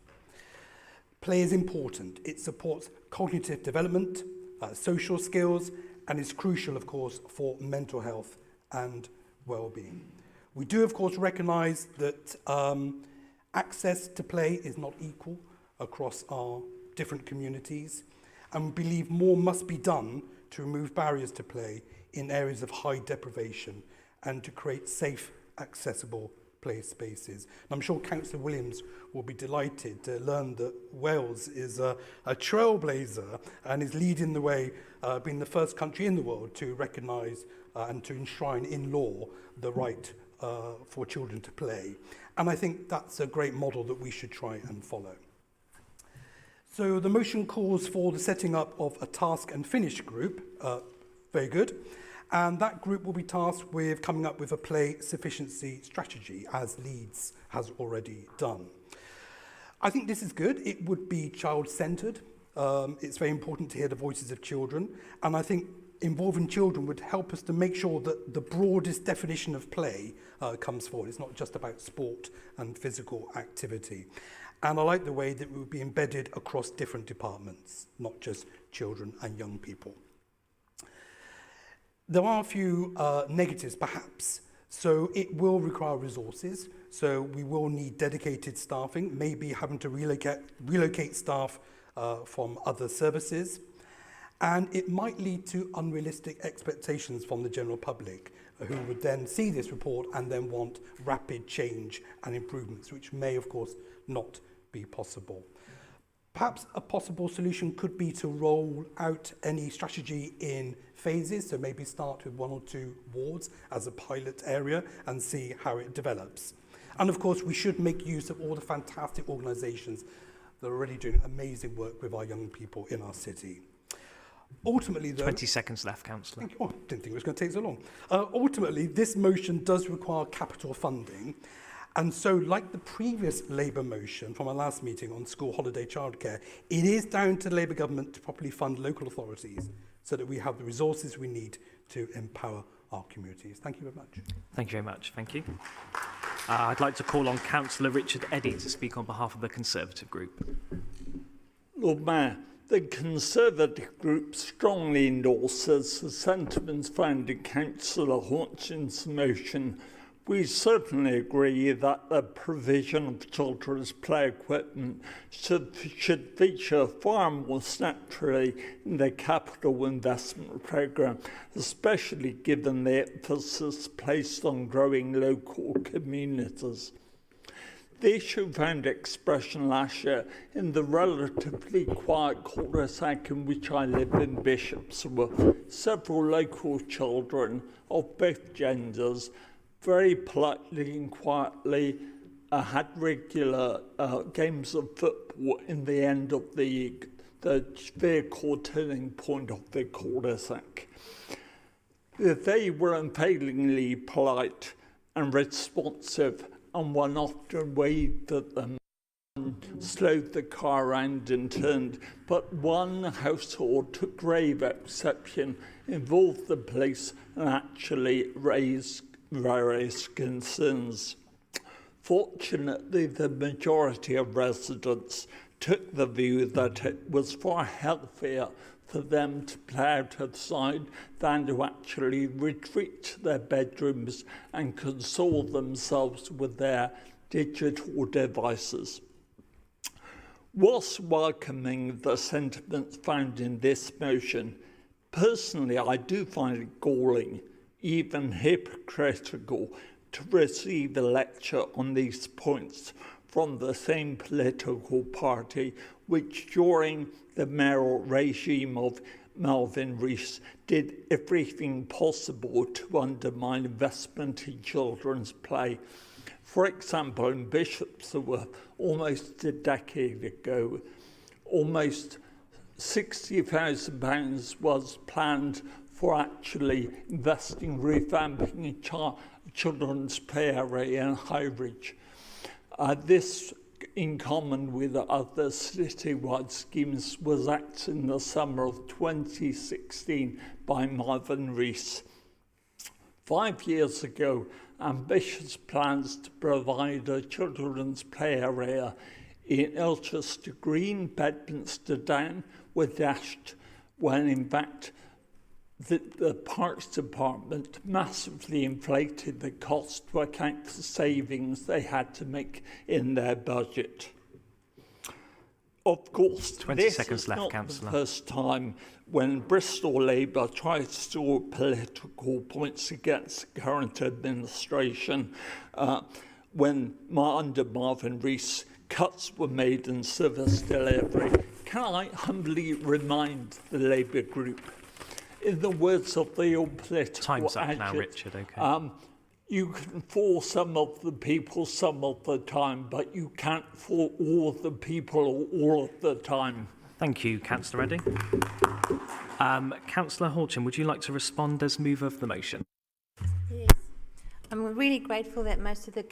Play is important. It supports cognitive development, social skills, and is crucial, of course, for mental health and well-being. We do, of course, recognise that access to play is not equal across our different communities, and we believe more must be done to remove barriers to play in areas of high deprivation and to create safe, accessible play spaces. And I'm sure Councillor Williams will be delighted to learn that Wales is a trailblazer and is leading the way, being the first country in the world to recognise and to enshrine in law the right for children to play. And I think that's a great model that we should try and follow. So the motion calls for the setting up of a task and finish group, very good, and that group will be tasked with coming up with a play sufficiency strategy, as Leeds has already done. I think this is good. It would be child-centred. It's very important to hear the voices of children, and I think involving children would help us to make sure that the broadest definition of play comes forward. It's not just about sport and physical activity. And I like the way that it would be embedded across different departments, not just children and young people. There are a few negatives, perhaps. So it will require resources. So we will need dedicated staffing, maybe having to relocate staff from other services. And it might lead to unrealistic expectations from the general public, who would then see this report and then want rapid change and improvements, which may, of course, not be possible. Perhaps a possible solution could be to roll out any strategy in phases, so maybe start with 1 or 2 wards as a pilot area and see how it develops. And of course, we should make use of all the fantastic organisations that are already doing amazing work with our young people in our city. Ultimately, though, 20 seconds left, Councillor. Oh, I didn't think it was going to take so long. Ultimately, this motion does require capital funding. And so, like the previous Labour motion from our last meeting on school holiday childcare, it is down to the Labour government to properly fund local authorities so that we have the resources we need to empower our communities. Thank you very much. Thank you very much. Thank you. I'd like to call on Councillor Richard Eddy to speak on behalf of the Conservative Group. Lord Mayor, The Conservative group strongly endorses the sentiments found in Councillor Hodgson's motion. We certainly agree that the provision of children's play equipment should feature far more naturally in the capital investment programme, especially given the emphasis placed on growing local communities. The issue found expression last year in the relatively quiet cul-de-sac in which I live in Bishopsworth. Several local children of both genders very politely and quietly had regular games of football in the end of the vehicle turning point of the cul-de-sac. They were unfailingly polite and responsive, and one often waved at them and slowed the car around and turned. But one household took grave exception, involved the police, and actually raised various concerns. Fortunately, the majority of residents took the view that it was far healthier for them to play out of sight than to actually retreat to their bedrooms and console themselves with their digital devices. Whilst welcoming the sentiments found in this motion, personally I do find it galling, even hypocritical, to receive a lecture on these points from the same political party which during the mayoral regime of Melvin Rees did everything possible to undermine investment in children's play. For example, in Bishopsworth, almost a decade ago, almost £60,000 was planned for actually investing, revamping a children's play area in Highridge. This, in common with other citywide schemes, was acted in the summer of 2016 by Marvin Rees. 5 years ago, ambitious plans to provide a children's play area in Ilchester Green, Bedminster Down were dashed when in fact the Parks Department massively inflated the cost to account for savings they had to make in their budget. Of course, 20 this seconds is left, not Councillor. the first time when Bristol Labour tried to score political points against the current administration, when under Marvin Rees, cuts were made in service delivery. Can I humbly remind the Labour group, in the words of the old political Time's up adage, now, Richard, okay. you can fool some of the people some of the time, but you can't fool all of the people all of the time. Thank you, Councillor Reddy. Councillor Hodgson, would you like to respond as mover of the motion? Yes. I'm really grateful that most of the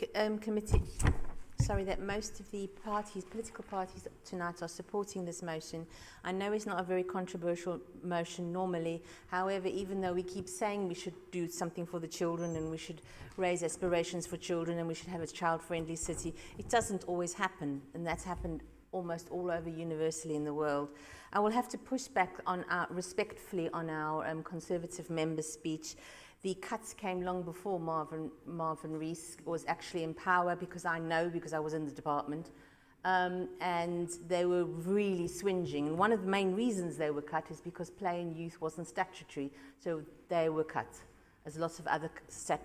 political parties tonight are supporting this motion. I know it's not a very controversial motion normally. However, even though we keep saying we should do something for the children and we should raise aspirations for children and we should have a child-friendly city, it doesn't always happen, and that's happened almost all over universally in the world. I will have to push back on respectfully on our Conservative member's speech. The cuts came long before Marvin Rees was actually in power, because I was in the department, and they were really swinging. And one of the main reasons they were cut is because play and youth wasn't statutory, so they were cut, as lots of other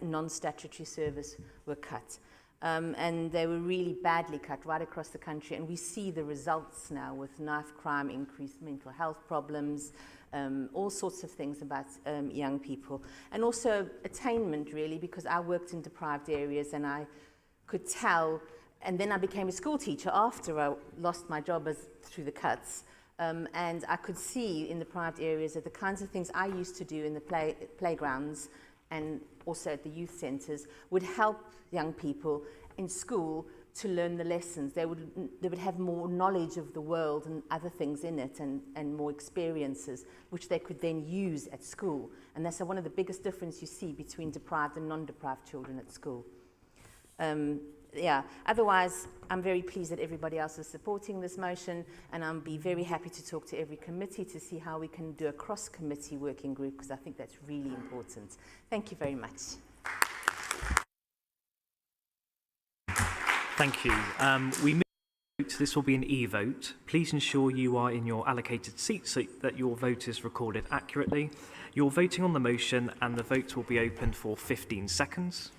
non-statutory service were cut. And they were really badly cut right across the country, and we see the results now with knife crime, increased mental health problems, all sorts of things about young people, and also attainment, really, because I worked in deprived areas and I could tell, and then I became a school teacher after I lost my job through the cuts, and I could see in deprived areas that the kinds of things I used to do in the playgrounds and also at the youth centres would help young people in school to learn the lessons. They would have more knowledge of the world and other things in it, and more experiences, which they could then use at school. And that's one of the biggest differences you see between deprived and non-deprived children at school. yeah, otherwise, I'm very pleased that everybody else is supporting this motion, and I'll be very happy to talk to every committee to see how we can do a cross-committee working group, because I think that's really important. Thank you very much. Thank you. We move. This will be an e-vote. Please ensure you are in your allocated seat so that your vote is recorded accurately. You're voting on the motion and the vote will be open for 15 seconds.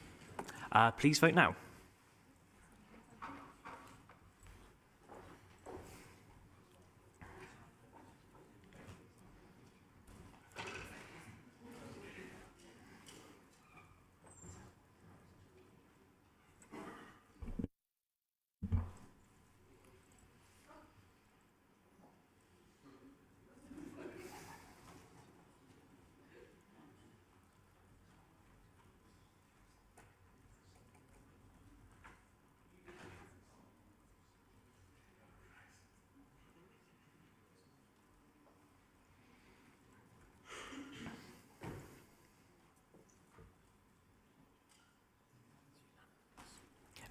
Please vote now.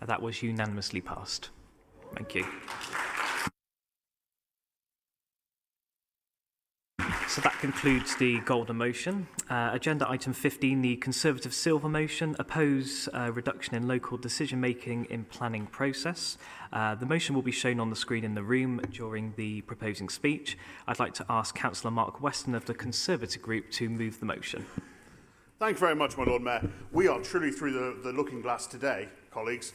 That was unanimously passed. Thank you. So that concludes the Golden motion. Agenda item 15, the Conservative Silver motion, oppose reduction in local decision-making in planning process. The motion will be shown on the screen in the room during the proposing speech. I'd like to ask Councillor Mark Weston of the Conservative Group to move the motion. Thank you very much, my Lord Mayor. We are truly through the looking glass today, colleagues.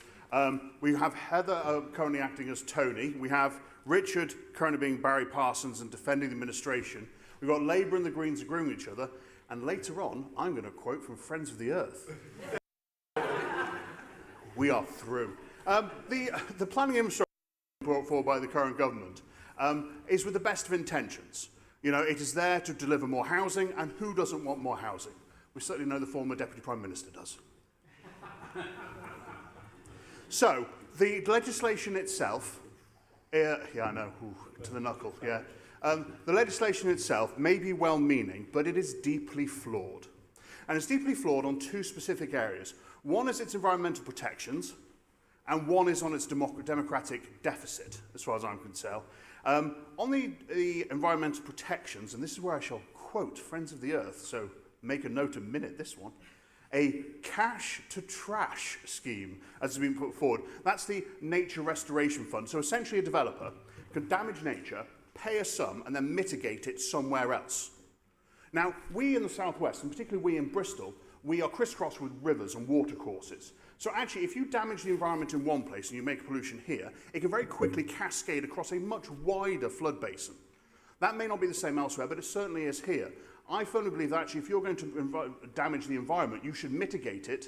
We have Heather currently acting as Tony. We have Richard currently being Barry Parsons and defending the administration. We've got Labour and the Greens agreeing with each other. And later on, I'm going to quote from Friends of the Earth. We are through. The planning infrastructure brought forward by the current government is with the best of intentions. You know, it is there to deliver more housing, and who doesn't want more housing? We certainly know the former Deputy Prime Minister does. So, the legislation itself, yeah, I know, to the knuckle, yeah. The legislation itself may be well-meaning, but it is deeply flawed. And it's deeply flawed on two specific areas. One is its environmental protections, and one is on its democratic deficit, as far as I'm concerned. On the environmental protections, and this is where I shall quote Friends of the Earth, so make a note a minute, this one. A cash-to-trash scheme, as has been put forward. That's the Nature Restoration Fund. So essentially a developer can damage nature, pay a sum, and then mitigate it somewhere else. Now, we in the southwest, and particularly we in Bristol, we are crisscrossed with rivers and watercourses. So actually, if you damage the environment in one place and you make pollution here, it can very quickly cascade across a much wider flood basin. That may not be the same elsewhere, but it certainly is here. I firmly believe that actually if you're going to damage the environment, you should mitigate it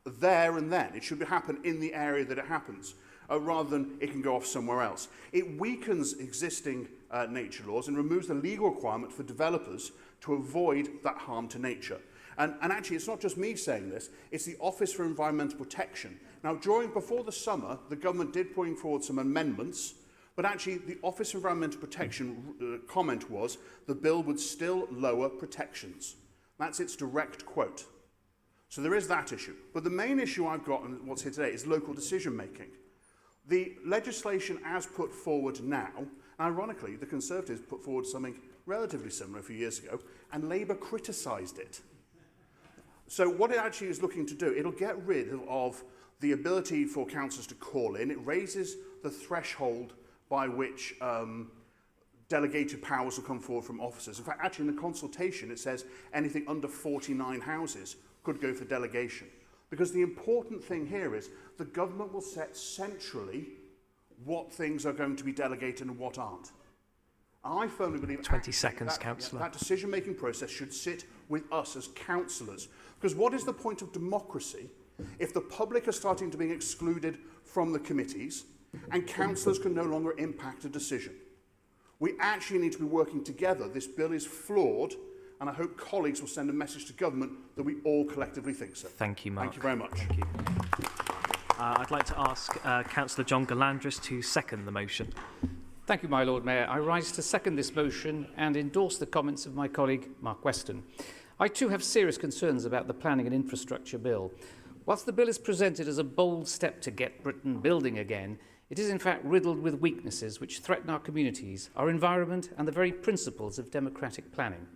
there and then. It should happen in the area that it happens, rather than it can go off somewhere else. It weakens existing nature laws and removes the legal requirement for developers to avoid that harm to nature. And actually, it's not just me saying this, it's the Office for Environmental Protection. Now, before the summer, the government did bring forward some amendments. But actually, the Office of Environmental Protection comment was the bill would still lower protections. That's its direct quote. So there is that issue. But the main issue I've got, and what's here today, is local decision-making. The legislation as put forward now, ironically, the Conservatives put forward something relatively similar a few years ago, and Labour criticised it. So what it actually is looking to do, it'll get rid of the ability for councillors to call in. It raises the threshold by which delegated powers will come forward from officers. In fact, actually in the consultation it says anything under 49 houses could go for delegation. Because the important thing here is the government will set centrally what things are going to be delegated and what aren't. I firmly believe 20 seconds, Councillor. That decision-making process should sit with us as councillors. Because what is the point of democracy if the public are starting to be excluded from the committees and councillors can no longer impact a decision? We actually need to be working together. This bill is flawed, and I hope colleagues will send a message to government that we all collectively think so. Thank you, Mark. Thank you very much. Thank you. I'd like to ask Councillor John Galandris to second the motion. Thank you, my Lord Mayor. I rise to second this motion and endorse the comments of my colleague Mark Weston. I too have serious concerns about the Planning and Infrastructure Bill. Whilst the bill is presented as a bold step to get Britain building again, it is in fact riddled with weaknesses which threaten our communities, our environment and the very principles of democratic planning.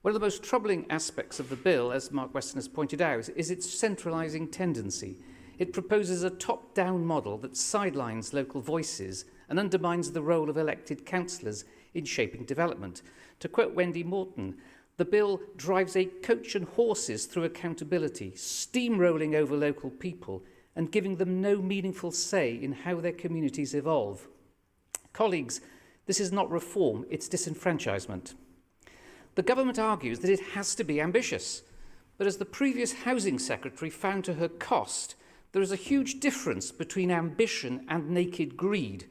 One of the most troubling aspects of the bill, as Mark Weston has pointed out, is its centralising tendency. It proposes a top-down model that sidelines local voices and undermines the role of elected councillors in shaping development. To quote Wendy Morton, the bill drives a coach and horses through accountability, steamrolling over local people and giving them no meaningful say in how their communities evolve. Colleagues, this is not reform, it's disenfranchisement. The government argues that it has to be ambitious, but as the previous Housing Secretary found to her cost, there is a huge difference between ambition and naked greed.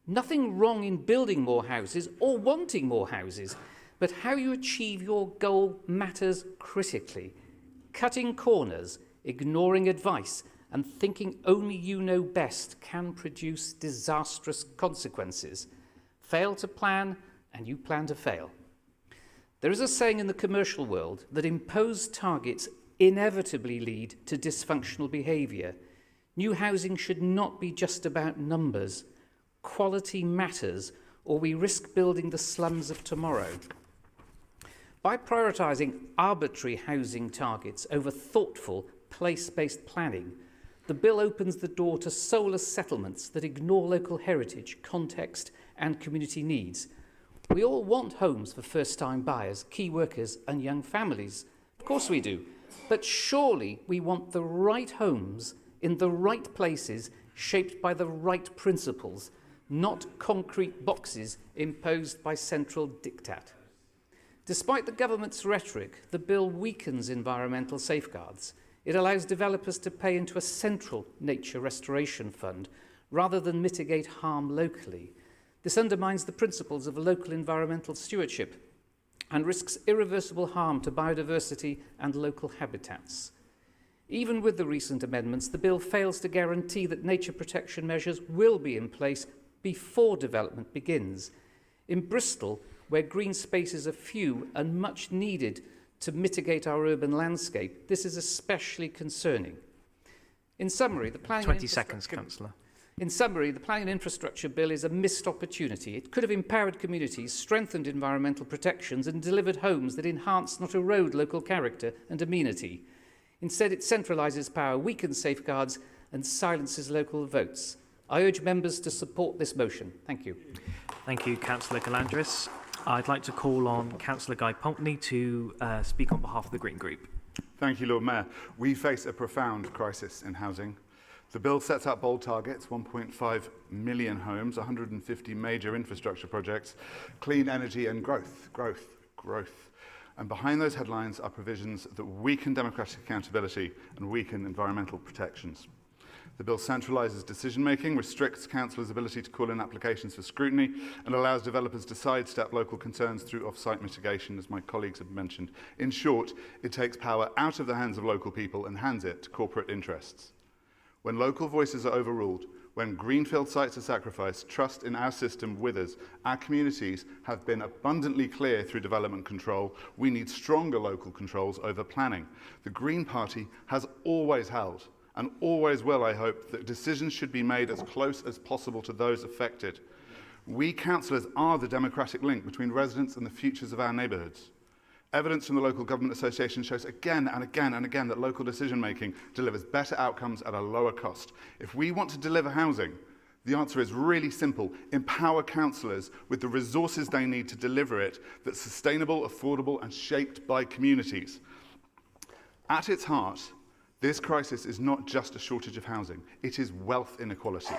Nothing wrong in building more houses or wanting more houses, but how you achieve your goal matters critically. Cutting corners, ignoring advice, and thinking only you know best can produce disastrous consequences. Fail to plan, and you plan to fail. There is a saying in the commercial world that imposed targets inevitably lead to dysfunctional behaviour. New housing should not be just about numbers. Quality matters, or we risk building the slums of tomorrow. By prioritising arbitrary housing targets over thoughtful, place-based planning, the bill opens the door to soulless settlements that ignore local heritage, context and community needs. We all want homes for first-time buyers, key workers and young families. Of course we do. But surely we want the right homes in the right places, shaped by the right principles, not concrete boxes imposed by central diktat. Despite the government's rhetoric, the bill weakens environmental safeguards. It allows developers to pay into a central nature restoration fund rather than mitigate harm locally. This undermines the principles of local environmental stewardship and risks irreversible harm to biodiversity and local habitats. Even with the recent amendments, the bill fails to guarantee that nature protection measures will be in place before development begins. In Bristol, where green spaces are few and much needed to mitigate our urban landscape, this is especially concerning. In summary, the planning 20 seconds, Councillor. In summary, the Planning and Infrastructure Bill is a missed opportunity. It could have empowered communities, strengthened environmental protections and delivered homes that enhance, not erode, local character and amenity. Instead, it centralises power, weakens safeguards and silences local votes. I urge members to support this motion. Thank you. Thank you, Councillor Galandris. I'd like to call on Councillor Guy Pompney to speak on behalf of the Green Group. Thank you, Lord Mayor. We face a profound crisis in housing. The bill sets out bold targets, 1.5 million homes, 150 major infrastructure projects, clean energy and growth. And behind those headlines are provisions that weaken democratic accountability and weaken environmental protections. The bill centralises decision-making, restricts councillors' ability to call in applications for scrutiny, and allows developers to sidestep local concerns through off-site mitigation, as my colleagues have mentioned. In short, it takes power out of the hands of local people and hands it to corporate interests. When local voices are overruled, when greenfield sites are sacrificed, trust in our system withers. Our communities have been abundantly clear through development control. We need stronger local controls over planning. The Green Party has always held, and always will, I hope, that decisions should be made as close as possible to those affected. We councillors are the democratic link between residents and the futures of our neighbourhoods. Evidence from the Local Government Association shows again and again and again that local decision-making delivers better outcomes at a lower cost. If we want to deliver housing, the answer is really simple. Empower councillors with the resources they need to deliver it that's sustainable, affordable and shaped by communities. At its heart, this crisis is not just a shortage of housing, it is wealth inequality.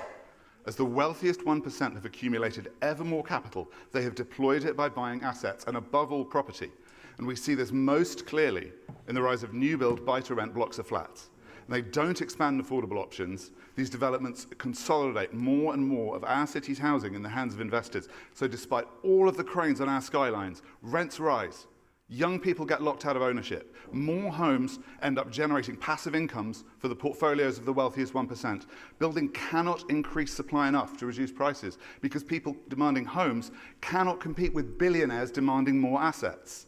As the wealthiest 1% have accumulated ever more capital, they have deployed it by buying assets and above all property. And we see this most clearly in the rise of new build buy-to-rent blocks of flats. And they don't expand affordable options. These developments consolidate more and more of our city's housing in the hands of investors. So despite all of the cranes on our skylines, rents rise. Young people get locked out of ownership. More homes end up generating passive incomes for the portfolios of the wealthiest 1%. Building cannot increase supply enough to reduce prices because people demanding homes cannot compete with billionaires demanding more assets.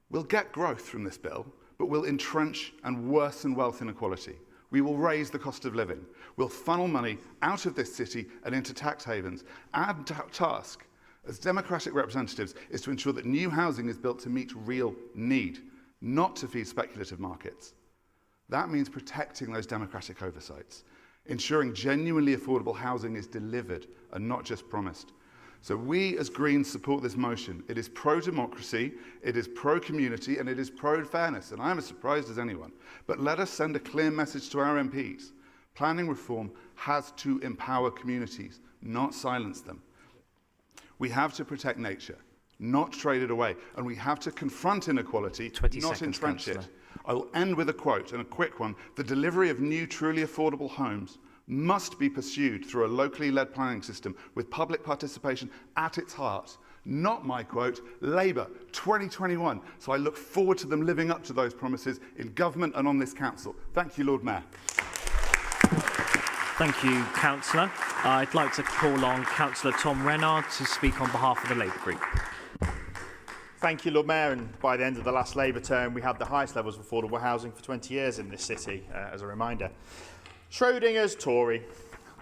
We'll get growth from this bill, but will entrench and worsen wealth inequality. We will raise the cost of living. We'll funnel money out of this city and into tax havens. Our task as democratic representatives is to ensure that new housing is built to meet real need, not to feed speculative markets. That means protecting those democratic oversights, ensuring genuinely affordable housing is delivered and not just promised. So we as Greens support this motion. It is pro-democracy, it is pro-community, and it is pro-fairness, and I'm as surprised as anyone. But let us send a clear message to our MPs. Planning reform has to empower communities, not silence them. We have to protect nature, not trade it away, and we have to confront inequality, not entrench it. I will end with a quote, and a quick one. The delivery of new, truly affordable homes must be pursued through a locally led planning system with public participation at its heart. Not my quote, Labour 2021. So I look forward to them living up to those promises in government and on this council. Thank you, Lord Mayor. Thank you, Councillor. I'd like to call on Councillor Tom Renard to speak on behalf of the Labour Group. Thank you, Lord Mayor. And by the end of the last Labour term, we had the highest levels of affordable housing for 20 years in this city, as a reminder. Schrodinger's Tory,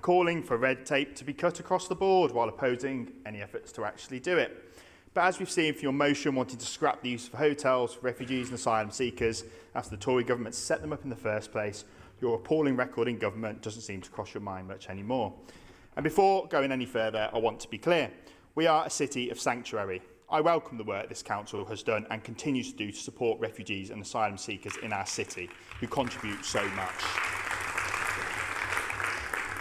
calling for red tape to be cut across the board while opposing any efforts to actually do it. But as we've seen for your motion wanting to scrap the use of hotels for refugees and asylum seekers after the Tory government set them up in the first place, your appalling record in government doesn't seem to cross your mind much anymore. And before going any further, I want to be clear. We are a city of sanctuary. I welcome the work this council has done and continues to do to support refugees and asylum seekers in our city who contribute so much.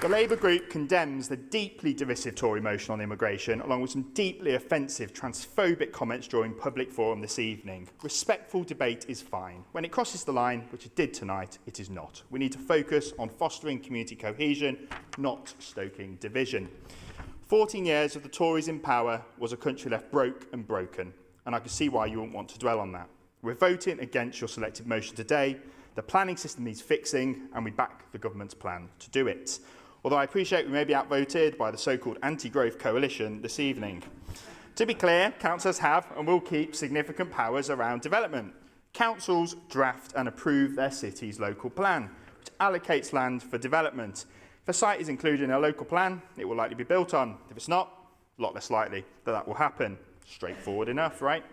The Labour Group condemns the deeply divisive Tory motion on immigration, along with some deeply offensive transphobic comments during public forum this evening. Respectful debate is fine. When it crosses the line, which it did tonight, it is not. We need to focus on fostering community cohesion, not stoking division. 14 years of the Tories in power was a country left broke and broken, and I can see why you wouldn't want to dwell on that. We're voting against your selected motion today. The planning system needs fixing, and we back the government's plan to do it. Although I appreciate we may be outvoted by the so-called anti-growth coalition this evening. To be clear, councillors have and will keep significant powers around development. Councils draft and approve their city's local plan, which allocates land for development. If a site is included in a local plan, it will likely be built on. If it's not, a lot less likely that will happen. Straightforward enough, right?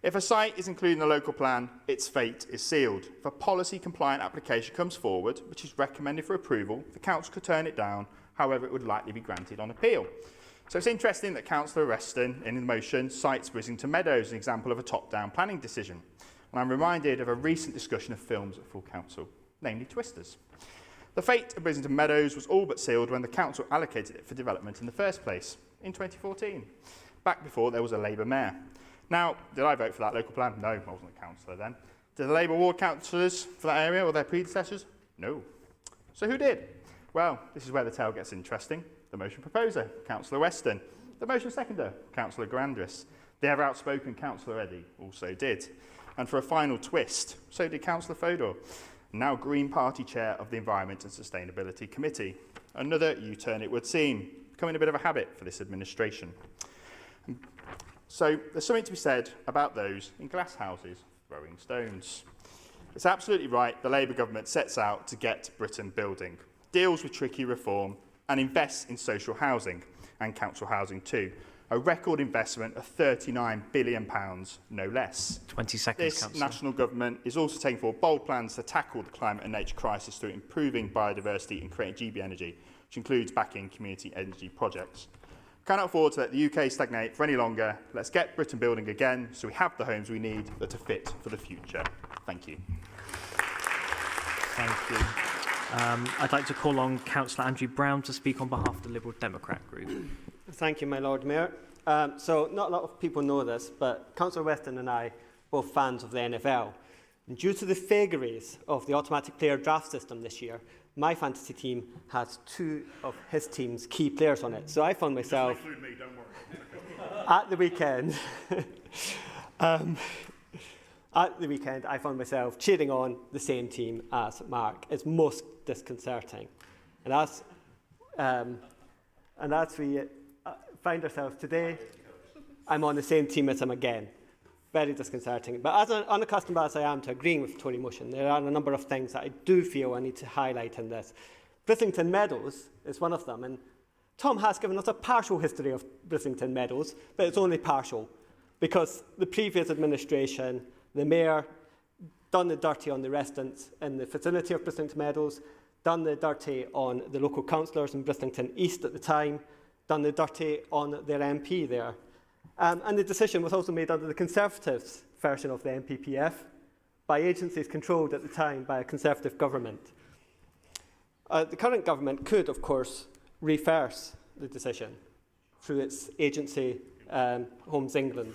If a site is included in a local plan, its fate is sealed. If a policy-compliant application comes forward, which is recommended for approval, the council could turn it down. However, it would likely be granted on appeal. So it's interesting that Councillor Reston, in the motion, cites Brisington Meadows as an example of a top-down planning decision. And I'm reminded of a recent discussion of films at full council, namely Twisters. The fate of Brisington Meadows was all but sealed when the council allocated it for development in the first place, in 2014, back before there was a Labour mayor. Now, did I vote for that local plan? No, I wasn't a councillor then. Did the Labour ward councillors for that area or their predecessors? No. So who did? Well, this is where the tale gets interesting. The motion proposer, Councillor Weston. The motion seconder, Councillor Grandris. The ever outspoken Councillor Eddy also did. And for a final twist, so did Councillor Fodor, now Green Party Chair of the Environment and Sustainability Committee. Another U-turn it would seem, becoming a bit of a habit for this administration. So there's something to be said about those in glass houses throwing stones. It's absolutely right the Labour government sets out to get Britain building, deals with tricky reform and invests in social housing and council housing too. A record investment of £39 billion, no less. 20 seconds, This Councillor. national government is also taking forward bold plans to tackle the climate and nature crisis through improving biodiversity and creating GB energy, which includes backing community energy projects. Cannot afford to let the UK stagnate for any longer. Let's get Britain building again so we have the homes we need that are fit for the future. Thank you. Thank you. I'd like to call on Councillor Andrew Brown to speak on behalf of the Liberal Democrat Group. Thank you, my Lord Mayor. So not a lot of people know this, but Councillor Weston and I are both fans of the NFL. And due to the vagaries of the automatic player draft system this year, my fantasy team has two of his team's key players on it. So I found myself Doesn't include me, don't worry. at the weekend. At the weekend, I found myself cheering on the same team as Mark. It's most disconcerting, and as we find ourselves today, I'm on the same team as him again. very disconcerting. But as unaccustomed as I am to agreeing with the Tory motion, there are a number of things that I do feel I need to highlight in this. Brithington Meadows is one of them, and Tom has given us a partial history of Brithington Meadows, but it's only partial, because the previous administration, the mayor, done the dirty on the residents in the vicinity of Brithington Meadows, done the dirty on the local councillors in Brithington East at the time, done the dirty on their MP there. And the decision was also made under the Conservatives' version of the NPPF by agencies controlled at the time by a Conservative government. The current government could, of course, reverse the decision through its agency, Homes England.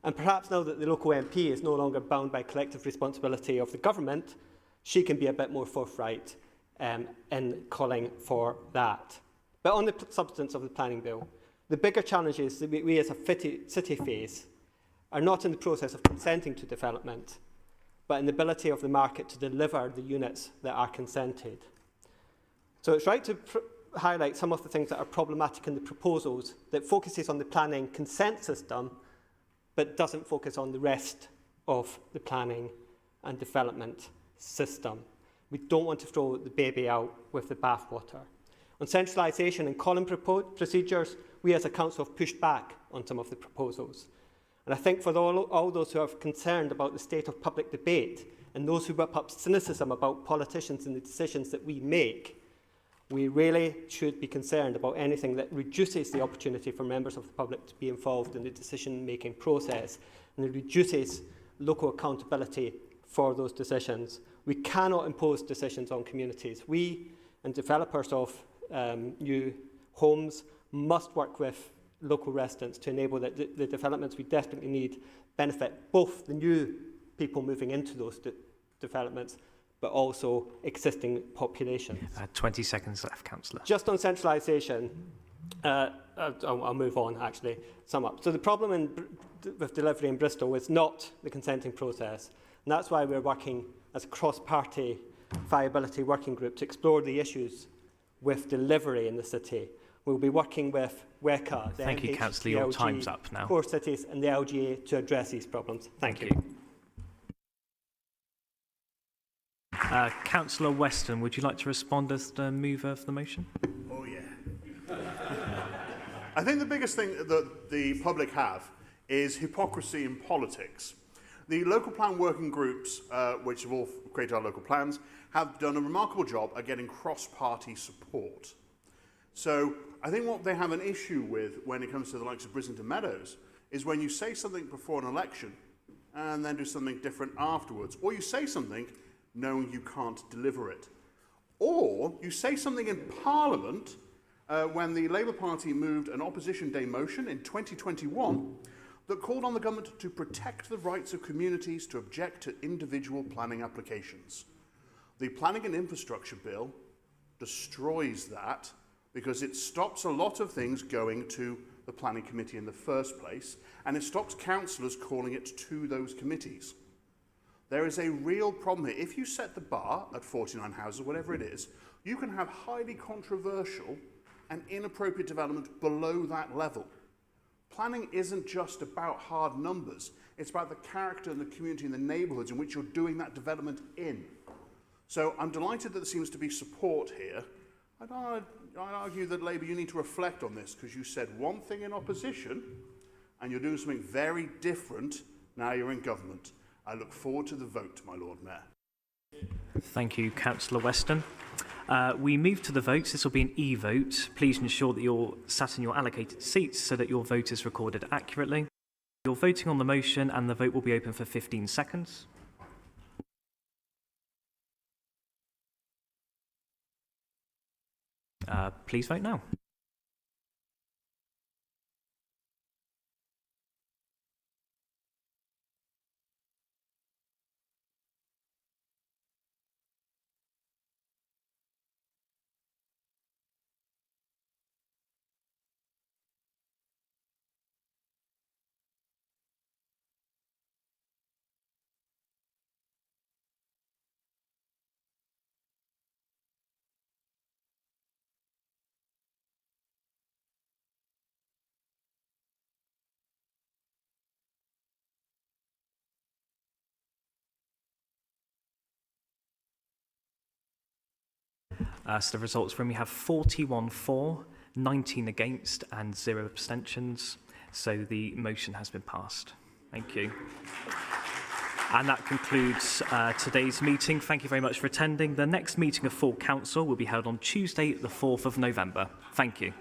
And perhaps now that the local MP is no longer bound by collective responsibility of the government, she can be a bit more forthright in calling for that. But on the substance of the planning bill, the bigger challenges that we as a city face are not in the process of consenting to development, but in the ability of the market to deliver the units that are consented. So it's right to highlight some of the things that are problematic in the proposals that focuses on the planning consent system, but doesn't focus on the rest of the planning and development system. We don't want to throw the baby out with the bathwater. On centralisation and calling procedures, we as a council have pushed back on some of the proposals. And I think for all those who are concerned about the state of public debate and those who whip up cynicism about politicians and the decisions that we make, we really should be concerned about anything that reduces the opportunity for members of the public to be involved in the decision-making process and it reduces local accountability for those decisions. We cannot impose decisions on communities. We and developers of new homes must work with local residents to enable that the developments we desperately need benefit both the new people moving into those developments, but also existing populations. 20 seconds left, Councillor. Just on centralisation, I'll move on, actually, sum up. So the problem with delivery in Bristol is not the consenting process, and that's why we're working as a cross-party viability working group to explore the issues with delivery in the city. We'll be working with WECA, the Thank you, Councillor. Your time's up now. core cities and the LGA to address these problems. Thank you. Councillor Weston, would you like to respond as the mover of the motion? Oh, yeah. I think the biggest thing that the public have is hypocrisy in politics. The local plan working groups, which have all created our local plans, have done a remarkable job at getting cross-party support. So I think what they have an issue with when it comes to the likes of Brithington Meadows is when you say something before an election and then do something different afterwards, or you say something knowing you can't deliver it. Or you say something in Parliament when the Labour Party moved an Opposition Day motion in 2021 that called on the government to protect the rights of communities to object to individual planning applications. The Planning and Infrastructure Bill destroys that because it stops a lot of things going to the Planning Committee in the first place, and it stops councillors calling it to those committees. There is a real problem here. If you set the bar at 49 houses, whatever it is, you can have highly controversial and inappropriate development below that level. Planning isn't just about hard numbers. It's about the character and the community and the neighbourhoods in which you're doing that development in. So I'm delighted that there seems to be support here. I'd argue that Labour, you need to reflect on this because you said one thing in opposition and you're doing something very different now you're in government. I look forward to the vote, my Lord Mayor. Thank you, Councillor Weston. We move to the votes. This will be an e-vote. Please ensure that you're sat in your allocated seats so that your vote is recorded accurately. You're voting on the motion and the vote will be open for 15 seconds. Please vote now. So the results from you have 41 for, 19 against and 0 abstentions. So the motion has been passed. Thank you. And that concludes today's meeting. Thank you very much for attending. The next meeting of full council will be held on Tuesday, the 4th of November. Thank you.